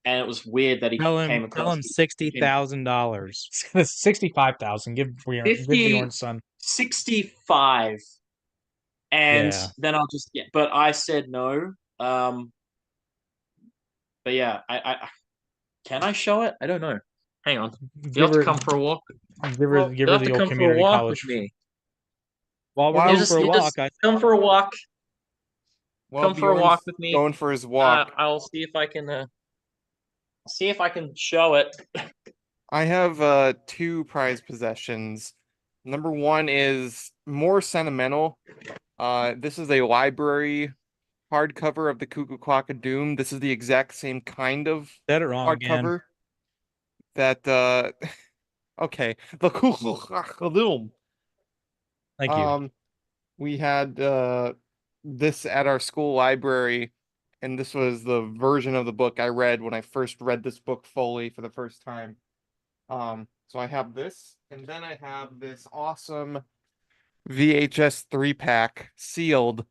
And it was weird that he came across. Tell him $60,000. $65,000. Give Bjorn son 65, and Yeah. then I'll just get. But I said no. But yeah, I can I show it? I don't know. Hang on. You have to come for a walk. Give her the old community college. With me. While we're Wow. going for a walk, come for a walk. Well, Come for a walk with me. Going for his walk. I'll see if I can show it. I have 2 prized possessions. Number 1 is more sentimental. This is a library hardcover of the Cuckoo Clock of Doom. This is the exact same kind of Said it wrong again. hardcover that okay, the Cuckoo Clock of Doom. Thank you. We had this at our school library, and this was the version of the book I read when I first read this book fully for the first time. So I have this, and then I have this awesome VHS 3-pack sealed,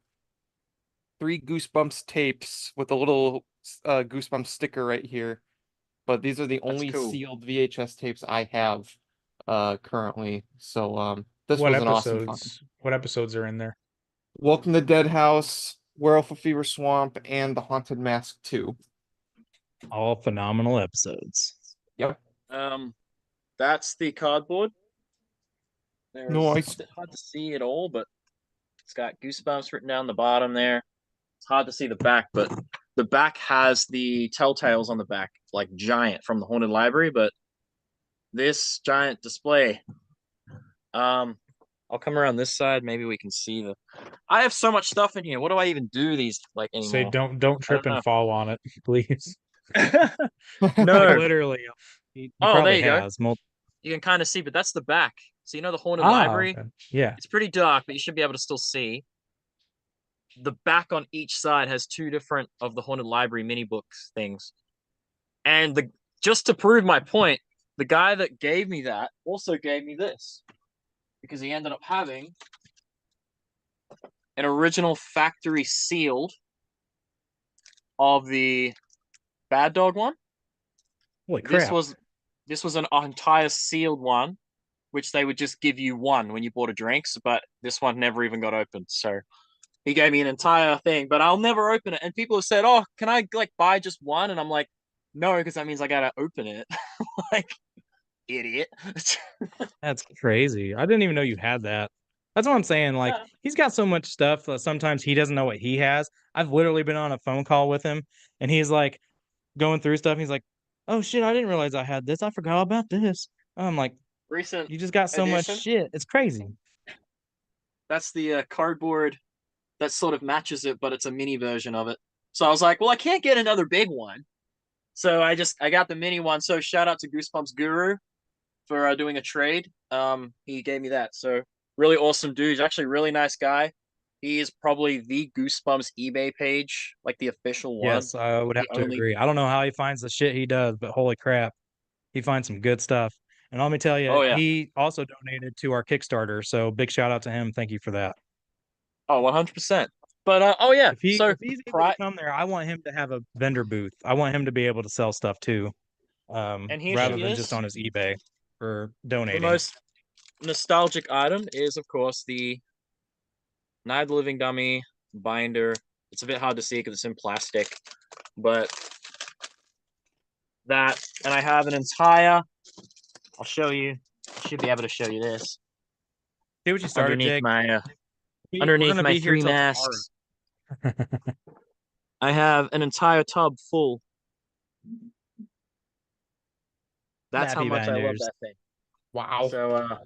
3 Goosebumps tapes with a little Goosebumps sticker right here. But these are the only cool. sealed VHS tapes I have currently. So this What was an awesome find. episodes? What episodes are in there? Welcome to Dead House, Werewolf of Fever Swamp, and The Haunted Mask 2. All phenomenal episodes. Yep. That's the cardboard. There's Nice. a bit hard to see it all, but it's got Goosebumps written down the bottom there. It's hard to see the back, but the back has the telltales on the back, like giant from the Haunted Library, but this giant display. I'll come around this side. Maybe we can see the. I have so much stuff in here. What do I even do these like anymore? Say don't trip know. and fall on it, please. Like, No. literally. He Oh, probably there you go. has You can kind of see, but that's the back. So you know the Haunted Ah, Library? okay. Yeah. It's pretty dark, but you should be able to still see. The back on each side has 2 different of the Haunted Library mini books things. And just to prove my point, the guy that gave me that also gave me this. Because he ended up having an original factory sealed of the Bad Dog one. Holy crap. This was an entire sealed one, which they would just give you one when you bought a drinks, but this one never even got opened. So he gave me an entire thing, but I'll never open it. And people have said, "Oh, can I like buy just one?" And I'm like, "No, because that means I gotta open it." Like, idiot. That's crazy. I didn't even know you had that. That's what I'm saying. Like, Yeah. he's got so much stuff that sometimes he doesn't know what he has. I've literally been on a phone call with him, and he's like going through stuff. He's like, "Oh shit, I didn't realize I had this. I forgot about this." I'm like, Recent "You just got so much edition. shit. It's crazy." That's the cardboard that sort of matches it, but it's a mini version of it. So I was like, well, I can't get another big one. So I got the mini one. So shout out to Goosebumps Guru for doing a trade. He gave me that. So really awesome dude. He's actually a really nice guy. He is probably the Goosebumps eBay page, like the official one. Yes, I would have The to only- agree. I don't know how he finds the shit he does, but holy crap, he finds some good stuff. And let me tell you, Oh, yeah. he also donated to our Kickstarter. So big shout out to him. Thank you for that. Oh, 100%. But oh yeah. If he's able to come there, I want him to have a vendor booth. I want him to be able to sell stuff too, And here rather she than is. just on his eBay for The donating. most nostalgic item is, of course, the Night of the Living Dummy binder. It's a bit hard to see because it's in plastic, but that, and I have an entire. I'll show you. I should be able to show you this See what you started, underneath Jake. my We're underneath gonna my be here 3 till tomorrow. masks. I have an entire tub full. That's how Nappy much I love binders. that thing. Wow. So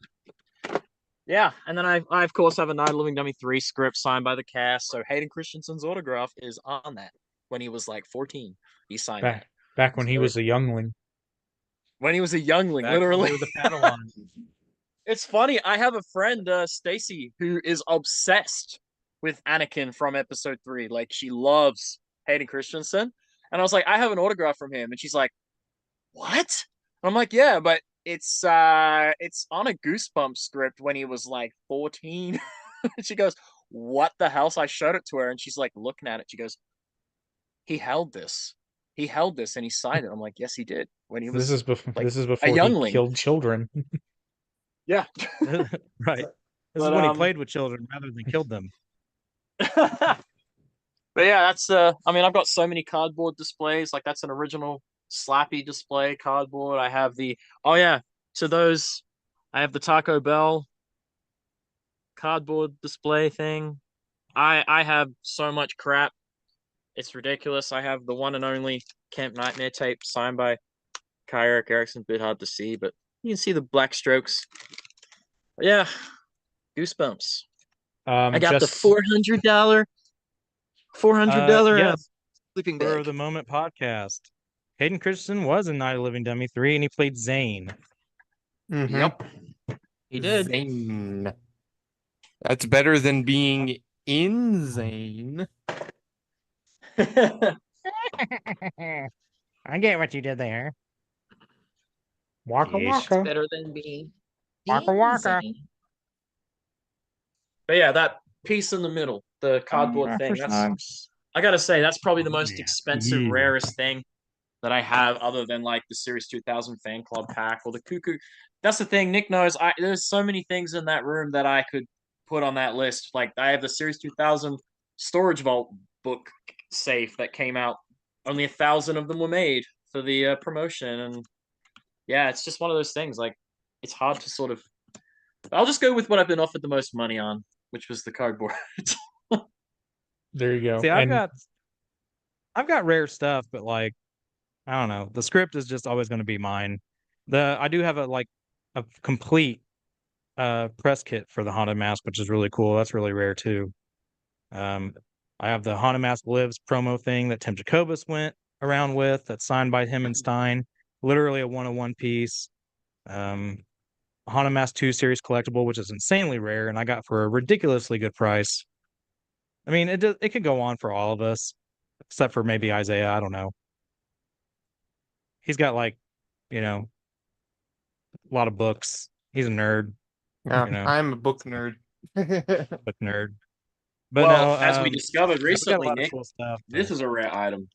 yeah, and then I of course have a Night of the Living Dummy 3 script signed by the cast. So Hayden Christensen's autograph is on that when he was like 14. He signed it. Back when he So- was a youngling. When he was a youngling, Back when we literally. were the Padawan. It's funny. I have a friend, Stacy, who is obsessed with Anakin from Episode 3. Like, she loves Hayden Christensen. And I was like, I have an autograph from him, and she's like, "What?" And I'm like, "Yeah, but it's on a Goosebumps script when he was like 14." And she goes, "What the hell?" So I showed it to her, and she's like looking at it. She goes, "He held this. He held this, and he signed it." I'm like, "Yes, he did." When he was This is before like, this is before he youngling. killed children. yeah. Right. This But, is when he played with children rather than killed them. But yeah, that's I mean, I've got so many cardboard displays. Like, that's an original Slappy display cardboard. I have I have the Taco Bell cardboard display thing. I have so much crap. It's ridiculous. I have the one and only Camp Nightmare tape signed by Kai Eric Erickson. Bit hard to see, but you can see the black strokes. But yeah, Goosebumps. I got the Just $400 Yes, sleeping for bag. the Moment podcast. Hayden Christensen was in Night of the Living Dummy 3, and he played Zane. Mhm. Yep, he did. Zane. That's better than being insane. I get what you did there. waka Yeesh. waka. Better than being Waka waka. insane. But yeah, that piece in the middle, the cardboard thing, that's I gotta say, that's probably the most expensive, Yeah. rarest thing that I have, other than like the Series 2000 fan club pack or the Cuckoo. That's the thing. Nick knows. There's so many things in that room that I could put on that list. Like I have the Series 2000 storage vault book safe that came out. Only 1,000 of them were made for the promotion, and yeah, it's just one of those things. Like it's hard to sort of. I'll just go with what I've been offered the most money on, which was the cardboard. There you go. See, I've And got rare stuff, but like I don't know. The script is just always going to be mine. I do have a complete press kit for the Haunted Mask, which is really cool. That's really rare too. I have the Haunted Mask Lives promo thing that Tim Jacobus went around with, that's signed by him and Stein. Literally a 101 piece. Haunted Mask 2 series collectible, which is insanely rare, and I got for a ridiculously good price. I mean, it could go on for all of us, except for maybe Isaiah. I don't know. He's got a lot of books. He's a nerd, Yeah, I'm a book nerd. book nerd. But well, no, as we discovered we got a recently, lot of Nick, cool stuff. this is a rare item.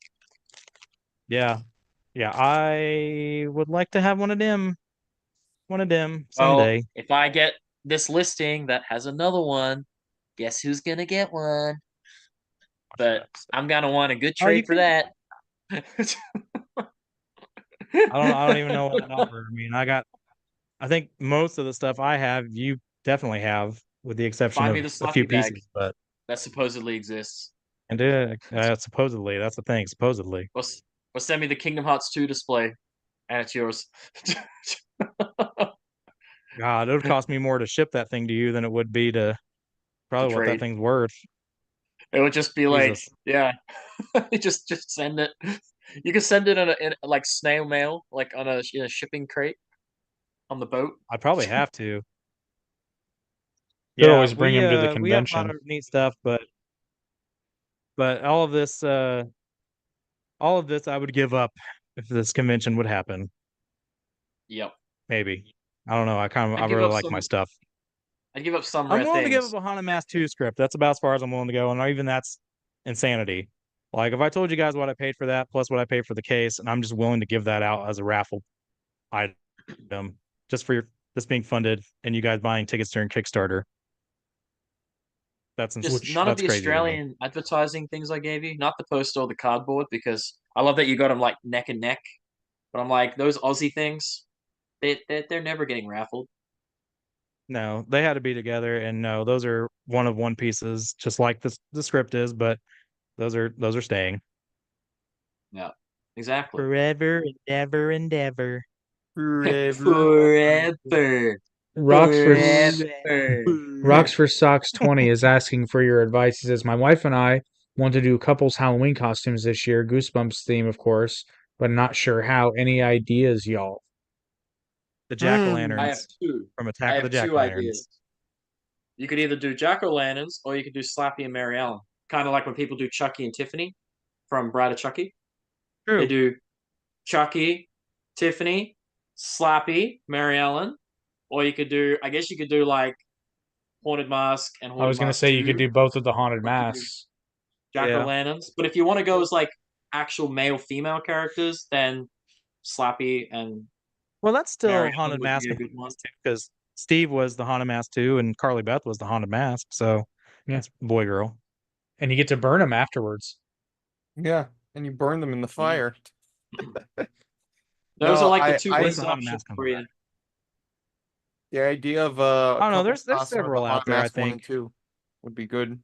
Yeah, I would like to have one of them Well, someday. if I get this listing that has another one, guess who's gonna get one? But I'm gonna want a good Oh, you trade for can- that. I don't even know what to offer. I mean, I think most of the stuff I have, you definitely have, with the exception Find of me the a sloppy few bag pieces. But that supposedly exists. and supposedly, that's the thing. Supposedly, Or send me the Kingdom Hearts 2 display, and it's yours. God, it would cost me more to ship that thing to you than it would be to probably what that trade. thing's worth. It would just be like, Jesus. yeah, just send it. You can send it in like snail mail, like on a shipping crate on the boat. I'd probably have to. could Yeah, always bring him to the we have a lot convention. of neat stuff, but all of this I would give up if this convention would happen. Yep. Maybe. I don't know. I I'd give really up like my stuff. I'd give up some I'm rare willing to give things. up a Haunted Mask 2 script. That's about as far as I'm willing to go, and even that's insanity. Like if I told you guys what I paid for that plus what I paid for the case, and I'm just willing to give that out as a raffle item just for this being funded and you guys buying tickets during Kickstarter. That's Just none of the crazy to me. Australian advertising things I gave you, not the poster or the cardboard, because I love that you got them like neck and neck. But I'm like, those Aussie things, they're never getting raffled. No, they had to be together, and no, those are one of one pieces, just like the script is, but those are staying Yeah, exactly. forever and ever and ever. Forever. Rocks for Forever. Rocks for Socks 20 is asking for your advice. He says, my wife and I want to do couples Halloween costumes this year, Goosebumps theme, of course, but not sure how. Any ideas, y'all? The jack o' I have lanterns two. from I Attack of the have Jack two o' ideas. Lanterns. You could either do jack-o'-lanterns or you could do Slappy and Mary Ellen. Kind of like when people do Chucky and Tiffany from Bride of Chucky. They True. do Chucky, Tiffany, Slappy, Mary Ellen, or you could do. I guess you could do like Haunted Mask and I Haunted was going to Mask say you 2, could do both of the haunted or you could do masks. jack-o'-lanterns. But if you want to go as like actual male-female characters, then Slappy and Well, that's Mary still Ellen Haunted would Mask be a good one. because Steve was the Haunted Mask too, and Carly Beth was the Haunted Mask. So Yeah. it's boy girl. And you get to burn them afterwards. Yeah, and you burn them in the fire. Those No, are like the I- two I- best the Haunted options Mask for you. comes The idea of Oh no, couple there's costume of several the out Haunted there. I Mask 1 and think. 2 would be good. A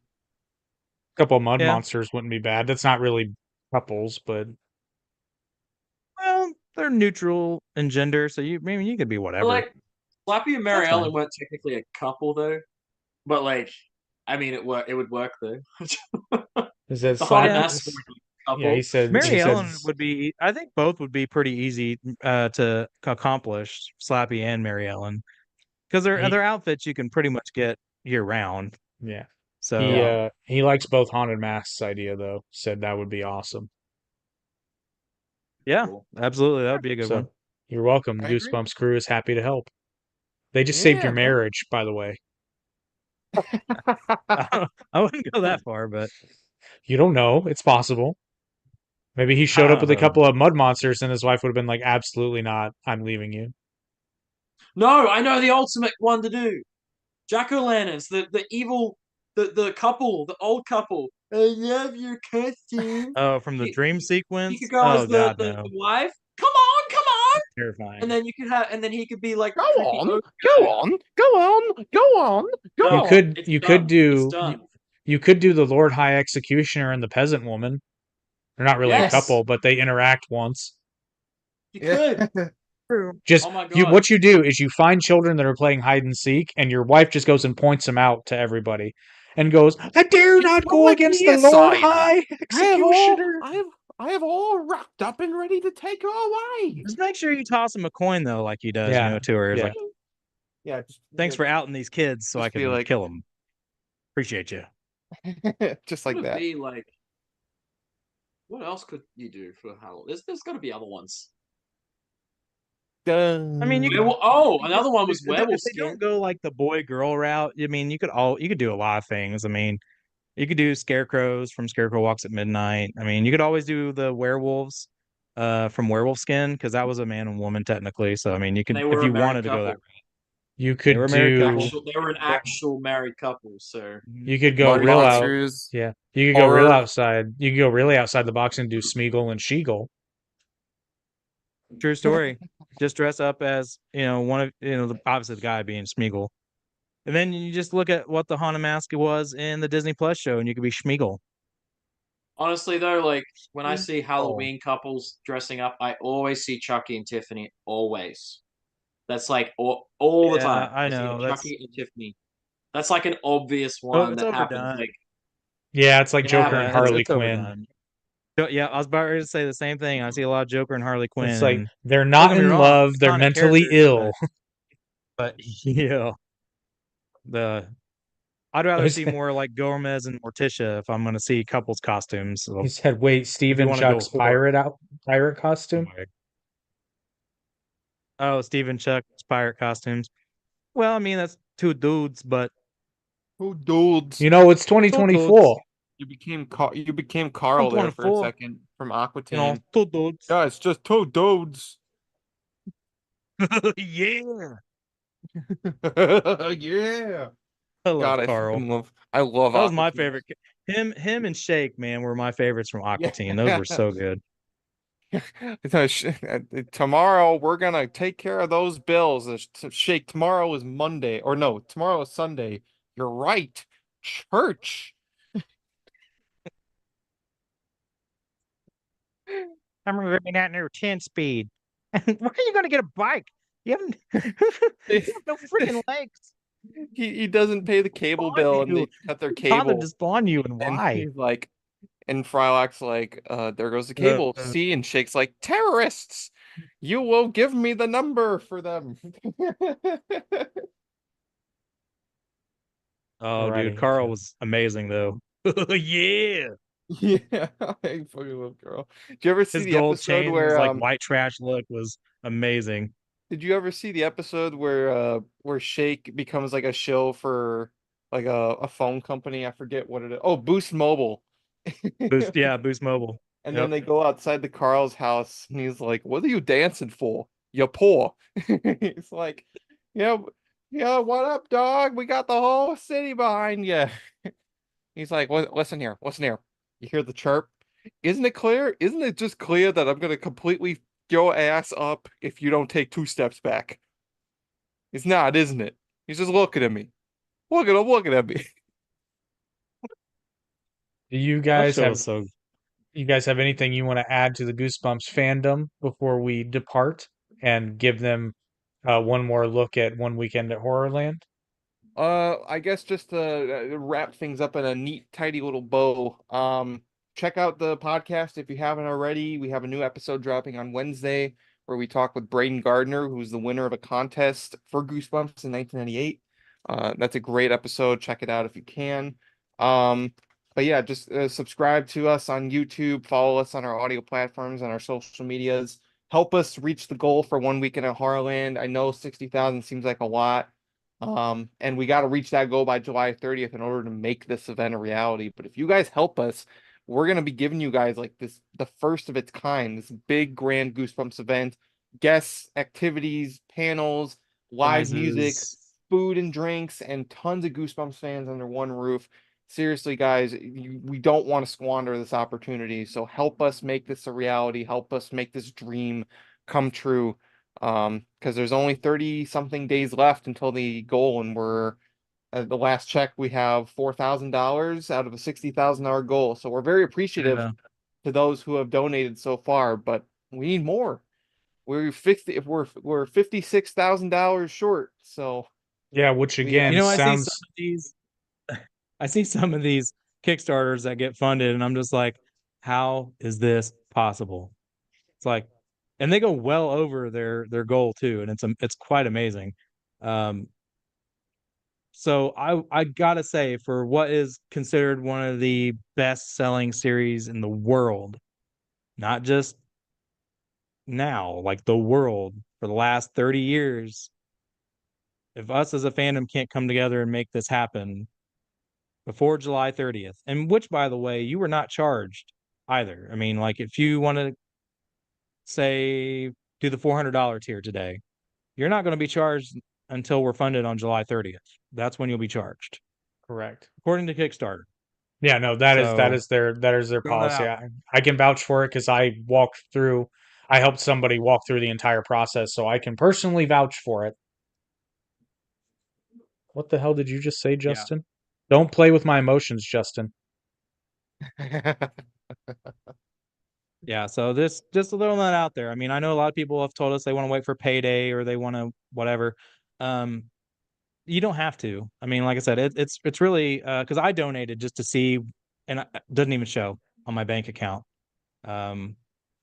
couple mud Yeah. monsters wouldn't be bad. That's not really couples, but Well, they're neutral in gender, so you could be But whatever. like Slappy and Mary That's fine. Ellen weren't technically a couple though. But like, I mean, it would work though. Is that The haunted slap? mask Yeah, he couple. said. Mary He said. Ellen would be. I think both would be pretty easy to accomplish. Slappy and Mary Ellen, because He, their outfits you can pretty much get year round. yeah. So He likes both haunted masks idea though. Said that would be awesome. yeah, Cool. absolutely, that would be a good one. So you're welcome. I agree. Goosebumps Crew is happy to help. They just saved your Yeah. marriage, by the way. I wouldn't go that far, but You don't know. It's possible. Maybe he showed up with a couple of mud monsters and his wife would have been like, absolutely not. I'm leaving you. No, I know the ultimate one to do. Jack-o'-lanterns, the evil, the couple, the old couple. I love your costume. oh, from the He, dream he sequence. could go Oh as God, the no, wife. Come on, come on. terrifying. And then you could have, and then he could be like Go creepy on, ogre go guy. on, go on, go on, go No, You on. could it's you done. could do It's done. you could do the Lord High Executioner and the Peasant Woman. They're not really a Yes. couple, but they interact once. You could. Just Oh my you God. what you do is you find children that are playing hide and seek and your wife just goes and points them out to everybody and goes, I dare not go Pulling against me the Lord aside. High Executioner. I have all wrapped up and ready to take her away. Just make sure you toss him a coin though, like he does, Yeah, to her. It's yeah. like, Yeah, thanks for outing these kids, so just I be can like- kill them. Appreciate you. just like Could it that. be like, what else could you do for Halloween? There's got to be other ones. I mean, you Another one was if werewolf they don't skin. go like the boy girl route. I mean, you could do a lot of things. I mean, you could do scarecrows from Scarecrow Walks at Midnight. I mean, you could always do the werewolves from Werewolf Skin, because that was a man and woman technically. So I mean, you could, They if were a you married wanted to go that couple. You They were could a married do couple. They were an actual married couple. So you could go Mud real out. monsters. Yeah. You could go real horror. outside. You could go really outside the box and do Smeagol and Sheagle. True story. Just dress up as one of obviously the guy being Smeagol, and then you just look at what the Haunted Mask was in the Disney Plus show, and you could be Schmeagol. honestly, though, like when I see Halloween couples dressing up, I always see Chucky and Tiffany. Always. That's like all the Yeah, time. I see know, Chucky and Tiffany. That's like an obvious Oh, one it's that happens. overdone. Like Yeah, it's like Yeah, Joker but and it's Harley Quinn. overdone. Yeah, I was about to say the same thing. I see a lot of Joker and Harley Quinn. It's like and they're not get me in wrong, love, they're iconic mentally characters, ill. but yeah, I'd rather see more like Gomez and Morticia if I'm going to see couples costumes. So He said, "Wait, Steven wanna go Chuck's horror. pirate costume." Oh, Steven Chuck's pirate costumes. Well, I mean that's two dudes, but Who dudes? You know, it's 2024. You became Carl there for a 24. second from Aqua you know, Teen. two dudes. Yeah, it's just two dudes. Yeah, Yeah. I love God, Carl. I love That was Aqua my Teen. favorite. Him and Shake, man, were my favorites from Aqua Teen. Those were so good. Tomorrow we're gonna take care of those bills. Shake, tomorrow is Monday, or no, tomorrow is Sunday. You're right. Church. I'm running out near 10 speed. Where are you going to get a bike? You haven't you have no freaking legs. He doesn't pay the cable Spawn bill and you. they cut their Father cable. to spawn you, and And why? he's like, and Frylac's like, there goes the cable. See, and Shake's like, terrorists. You will give me the number for them. Oh, Alrighty. dude, Carl was amazing though. Yeah, Yeah, I fucking love Carl. Did you ever see his the gold episode chain, where his like white trash look was amazing. Did you ever see the episode where Shake becomes like a shill for like a phone company? I forget what it is. Oh, Boost Mobile. Boost Mobile. And Yep. then they go outside the Carl's house and he's like, "What are you dancing for? You're poor." He's like, "Yeah, yeah, what up, dog? We got the whole city behind you." He's like, Listen here, listen here. You hear the chirp? Isn't it clear? Isn't it just clear that I'm gonna completely your ass up if you don't take 2 steps back? It's not, isn't it? He's just looking at me. Looking at me. Do you That guys show have was so you guys have anything you want to add to the Goosebumps fandom before we depart and give them one more look at One Weekend at Horrorland? I guess just to wrap things up in a neat, tidy little bow. Check out the podcast if you haven't already. We have a new episode dropping on Wednesday where we talk with Braden Gardner, who's the winner of a contest for Goosebumps in 1998. That's a great episode. Check it out if you can. But yeah, just subscribe to us on YouTube, follow us on our audio platforms and our social medias. Help us reach the goal for 1 weekend at Horrorland. I know 60,000 seems like a lot. And we got to reach that goal by July 30th in order to make this event a reality. But if you guys help us, we're going to be giving you guys like this, the first of its kind, this big grand Goosebumps event, guests, activities, panels, live music, Prizes. food and drinks, and tons of Goosebumps fans under one roof. Seriously, guys, we don't want to squander this opportunity. So help us make this a reality. Help us make this dream come true. Because there's only 30 something days left until the goal, and we're at the last check we have $4,000 out of a $60,000 goal. So we're very appreciative Yeah. to those who have donated so far, but we need more. We're $56,000 short. So Yeah, which We, again You know, I see sounds some of these. I see some of these Kickstarters that get funded, and I'm just like, how is this possible? It's like, and they go well over their goal too, and it's quite amazing. So I gotta say, for what is considered one of the best selling series in the world, not just now, like the world for the last 30 years, if us as a fandom can't come together and make this happen before July 30th, and which, by the way, you were not charged either. I mean, like if you want to say do the $400 tier today, you're not going to be charged until we're funded on July 30th. That's when you'll be charged, correct. according to Kickstarter. Yeah, no, that So is their throwing that policy. out. I can vouch for it because I helped somebody walk through the entire process, so I can personally vouch for it. What the hell did you just say, Yeah. Justin? Don't play with my emotions, Justin. Yeah, so this just throwing that out there. I mean, I know a lot of people have told us they want to wait for payday or they want to whatever. You don't have to. I mean, like I said, it's really because I donated just to see, and it doesn't even show on my bank account. I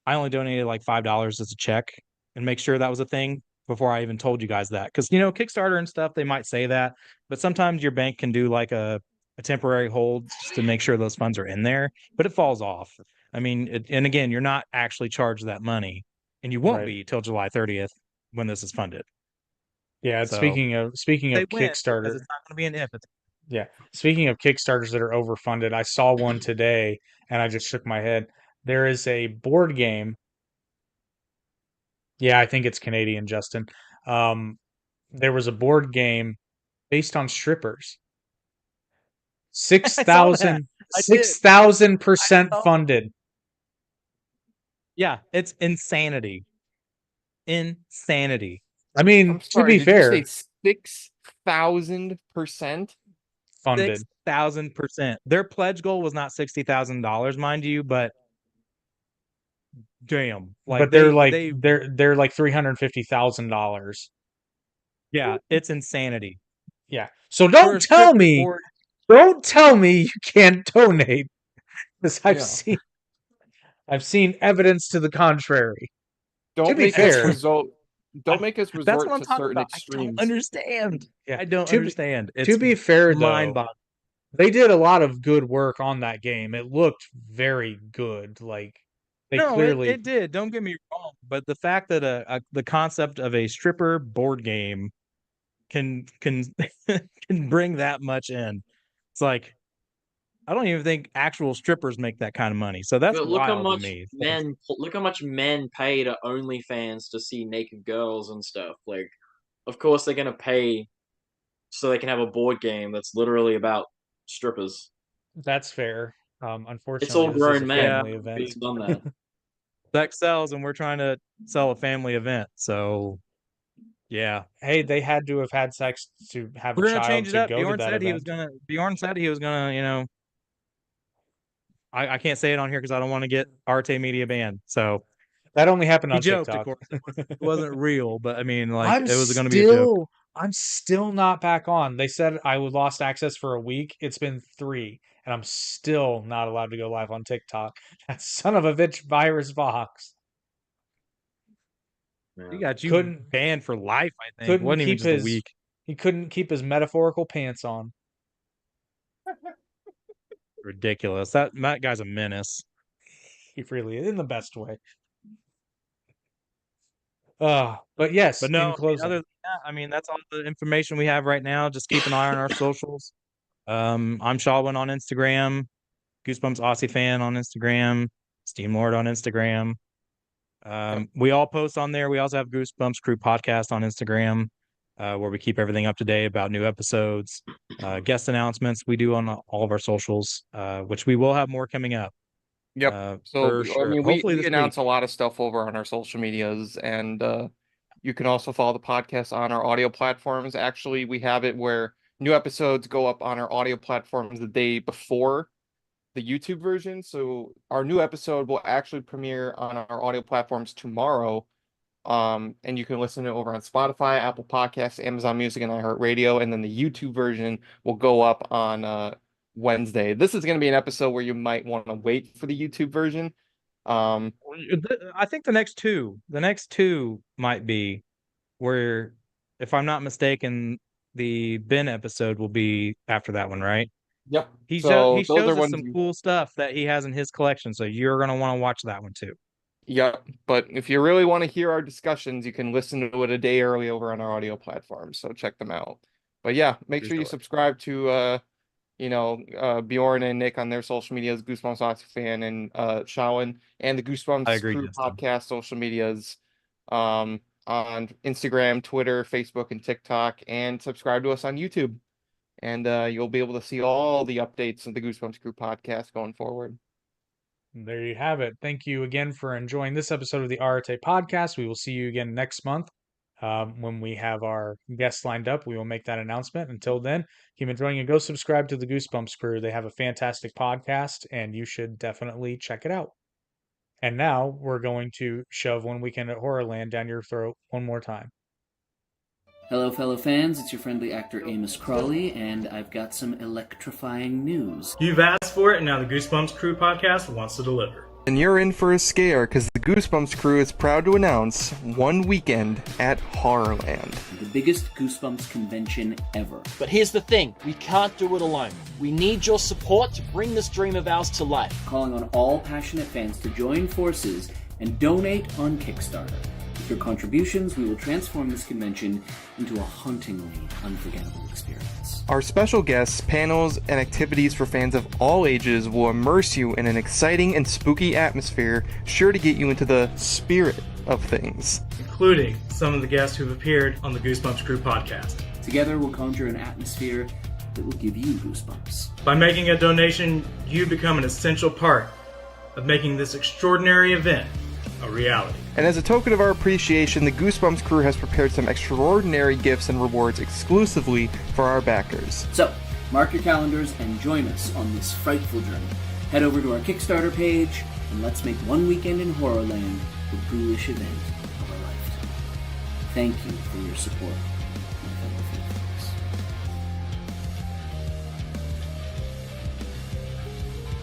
only donated like $5 as a check and make sure that was a thing before I even told you guys that. Because Kickstarter and stuff, they might say that, but sometimes your bank can do like a temporary hold just to make sure those funds are in there, but it falls off. I mean, and again, you're not actually charged that money, and you won't Right. be till July 30th when this is funded. Yeah, So speaking of they win because Kickstarter, it's not going to be an if. yeah, speaking of Kickstarters that are overfunded, I saw one today and I just shook my head. There is a board game. Yeah, I think it's Canadian, Justin. There was a board game based on strippers. I saw that. I did. 6,000% I saw- funded. Yeah, it's insanity. Insanity. I mean, I'm to sorry, be did fair, you say 6,000%? funded. 6,000%. Their pledge goal was not $60,000, mind you, but damn, like But they're they they're like $350,000. yeah, it's insanity. Yeah. So For don't a tell stripper me, board, don't tell me you can't donate, because Yeah. I've seen evidence to the contrary. Don't be make fair, us resort. Don't I- make us that's resort what I'm to talking certain about. I extremes. don't understand. Yeah. I don't To be- understand. To It's be fair, though, mind-boggling. they did a lot of good work on that game. It looked very good. Like they No, clearly it did. Don't get me wrong, but the fact that the concept of a stripper board game can can bring that much in, it's like I don't even think actual strippers make that kind of money. So that's But look how wild to much me. look how much men pay to OnlyFans to see naked girls and stuff. Like, of course they're gonna pay so they can have a board game that's literally about strippers. that's fair. It's Unfortunately, all this is a grown men Yeah. family event. being done that. Sex sells, and we're trying to sell a family event. So yeah, Hey, they had to have had sex to have a we're gonna child change it to up. go to that event. Bjorn said he was gonna. I can't say it on here because I don't want to get Arete Media banned. So That only happened he on joked, of TikTok. course. It wasn't real, but I mean, like I'm it was going to be a joke. I'm still not back on. They said I lost access for a week. It's been 3, and I'm still not allowed to go live on TikTok. That son of a bitch, Virus Fox. He got you Couldn't banned for life, I think. couldn't Wasn't even keep just a his week. he couldn't keep his metaphorical pants on. Ridiculous. That guy's a menace. He really is in the best way. But yes, But no, in I mean, closing, other than that, I mean, that's all the information we have right now. Just keep an eye on our socials. I'm Shawwin on Instagram, Goosebumps Aussie fan on Instagram, Steam Lord on Instagram. We all post on there. We also have Goosebumps Crew Podcast on Instagram, where we keep everything up to date about new episodes, guest announcements we do on all of our socials, which we will have more coming up. Yep. So For I sure. mean, Hopefully we this announce week. a lot of stuff over on our social medias, and you can also follow the podcast on our audio platforms. Actually, we have it where new episodes go up on our audio platforms the day before the YouTube version. So our new episode will actually premiere on our audio platforms tomorrow. And you can listen to it over on Spotify, Apple Podcasts, Amazon Music, and iHeartRadio. And then the YouTube version will go up on Wednesday. This is going to be an episode where you might want to wait for the YouTube version. I think the next two might be where, if I'm not mistaken, the Ben episode will be after that one, right? Yep. He So those shows are us ones some cool stuff that he has in his collection, so you're gonna want to watch that one too. Yep. But if you really want to hear our discussions, you can listen to it a day early over on our audio platforms. So check them out. But yeah, make True sure you story. subscribe to Bjorn and Nick on their social medias, Goosebumps Aussie fan and Shawin, and the I Goosebumps agree, Crew Justin. Podcast social medias on Instagram, Twitter, Facebook, and TikTok, and subscribe to us on YouTube. And you'll be able to see all the updates of the Goosebumps Crew Podcast going forward. there you have it. Thank you again for enjoying this episode of the Arete podcast. We will see you again next month. When we have our guests lined up, we will make that announcement. Until then, keep enjoying and go subscribe to the Goosebumps Crew. They have a fantastic podcast, and you should definitely check it out. And now we're going to shove One Weekend at Horrorland down your throat one more time. Hello, fellow fans. It's your friendly actor Amos Crawley, and I've got some electrifying news. You've asked for it, and now the Goosebumps Crew podcast wants to deliver. And you're in for a scare because the Goosebumps Crew is proud to announce One Weekend at Horrorland. The biggest Goosebumps convention ever. But here's the thing, we can't do it alone. We need your support to bring this dream of ours to life. Calling on all passionate fans to join forces and donate on Kickstarter. With your contributions, we will transform this convention into a hauntingly unforgettable experience. Our special guests, panels, and activities for fans of all ages will immerse you in an exciting and spooky atmosphere, sure to get you into the spirit of things. Including some of the guests who've appeared on the Goosebumps Crew podcast. Together, we'll conjure an atmosphere that will give you goosebumps. By making a donation, you become an essential part of making this extraordinary event a reality. And as a token of our appreciation, the Goosebumps Crew has prepared some extraordinary gifts and rewards exclusively for our backers. So, mark your calendars and join us on this frightful journey. Head over to our Kickstarter page and let's make One Weekend in Horrorland the ghoulish event of a lifetime. Thank you for your support, my fellow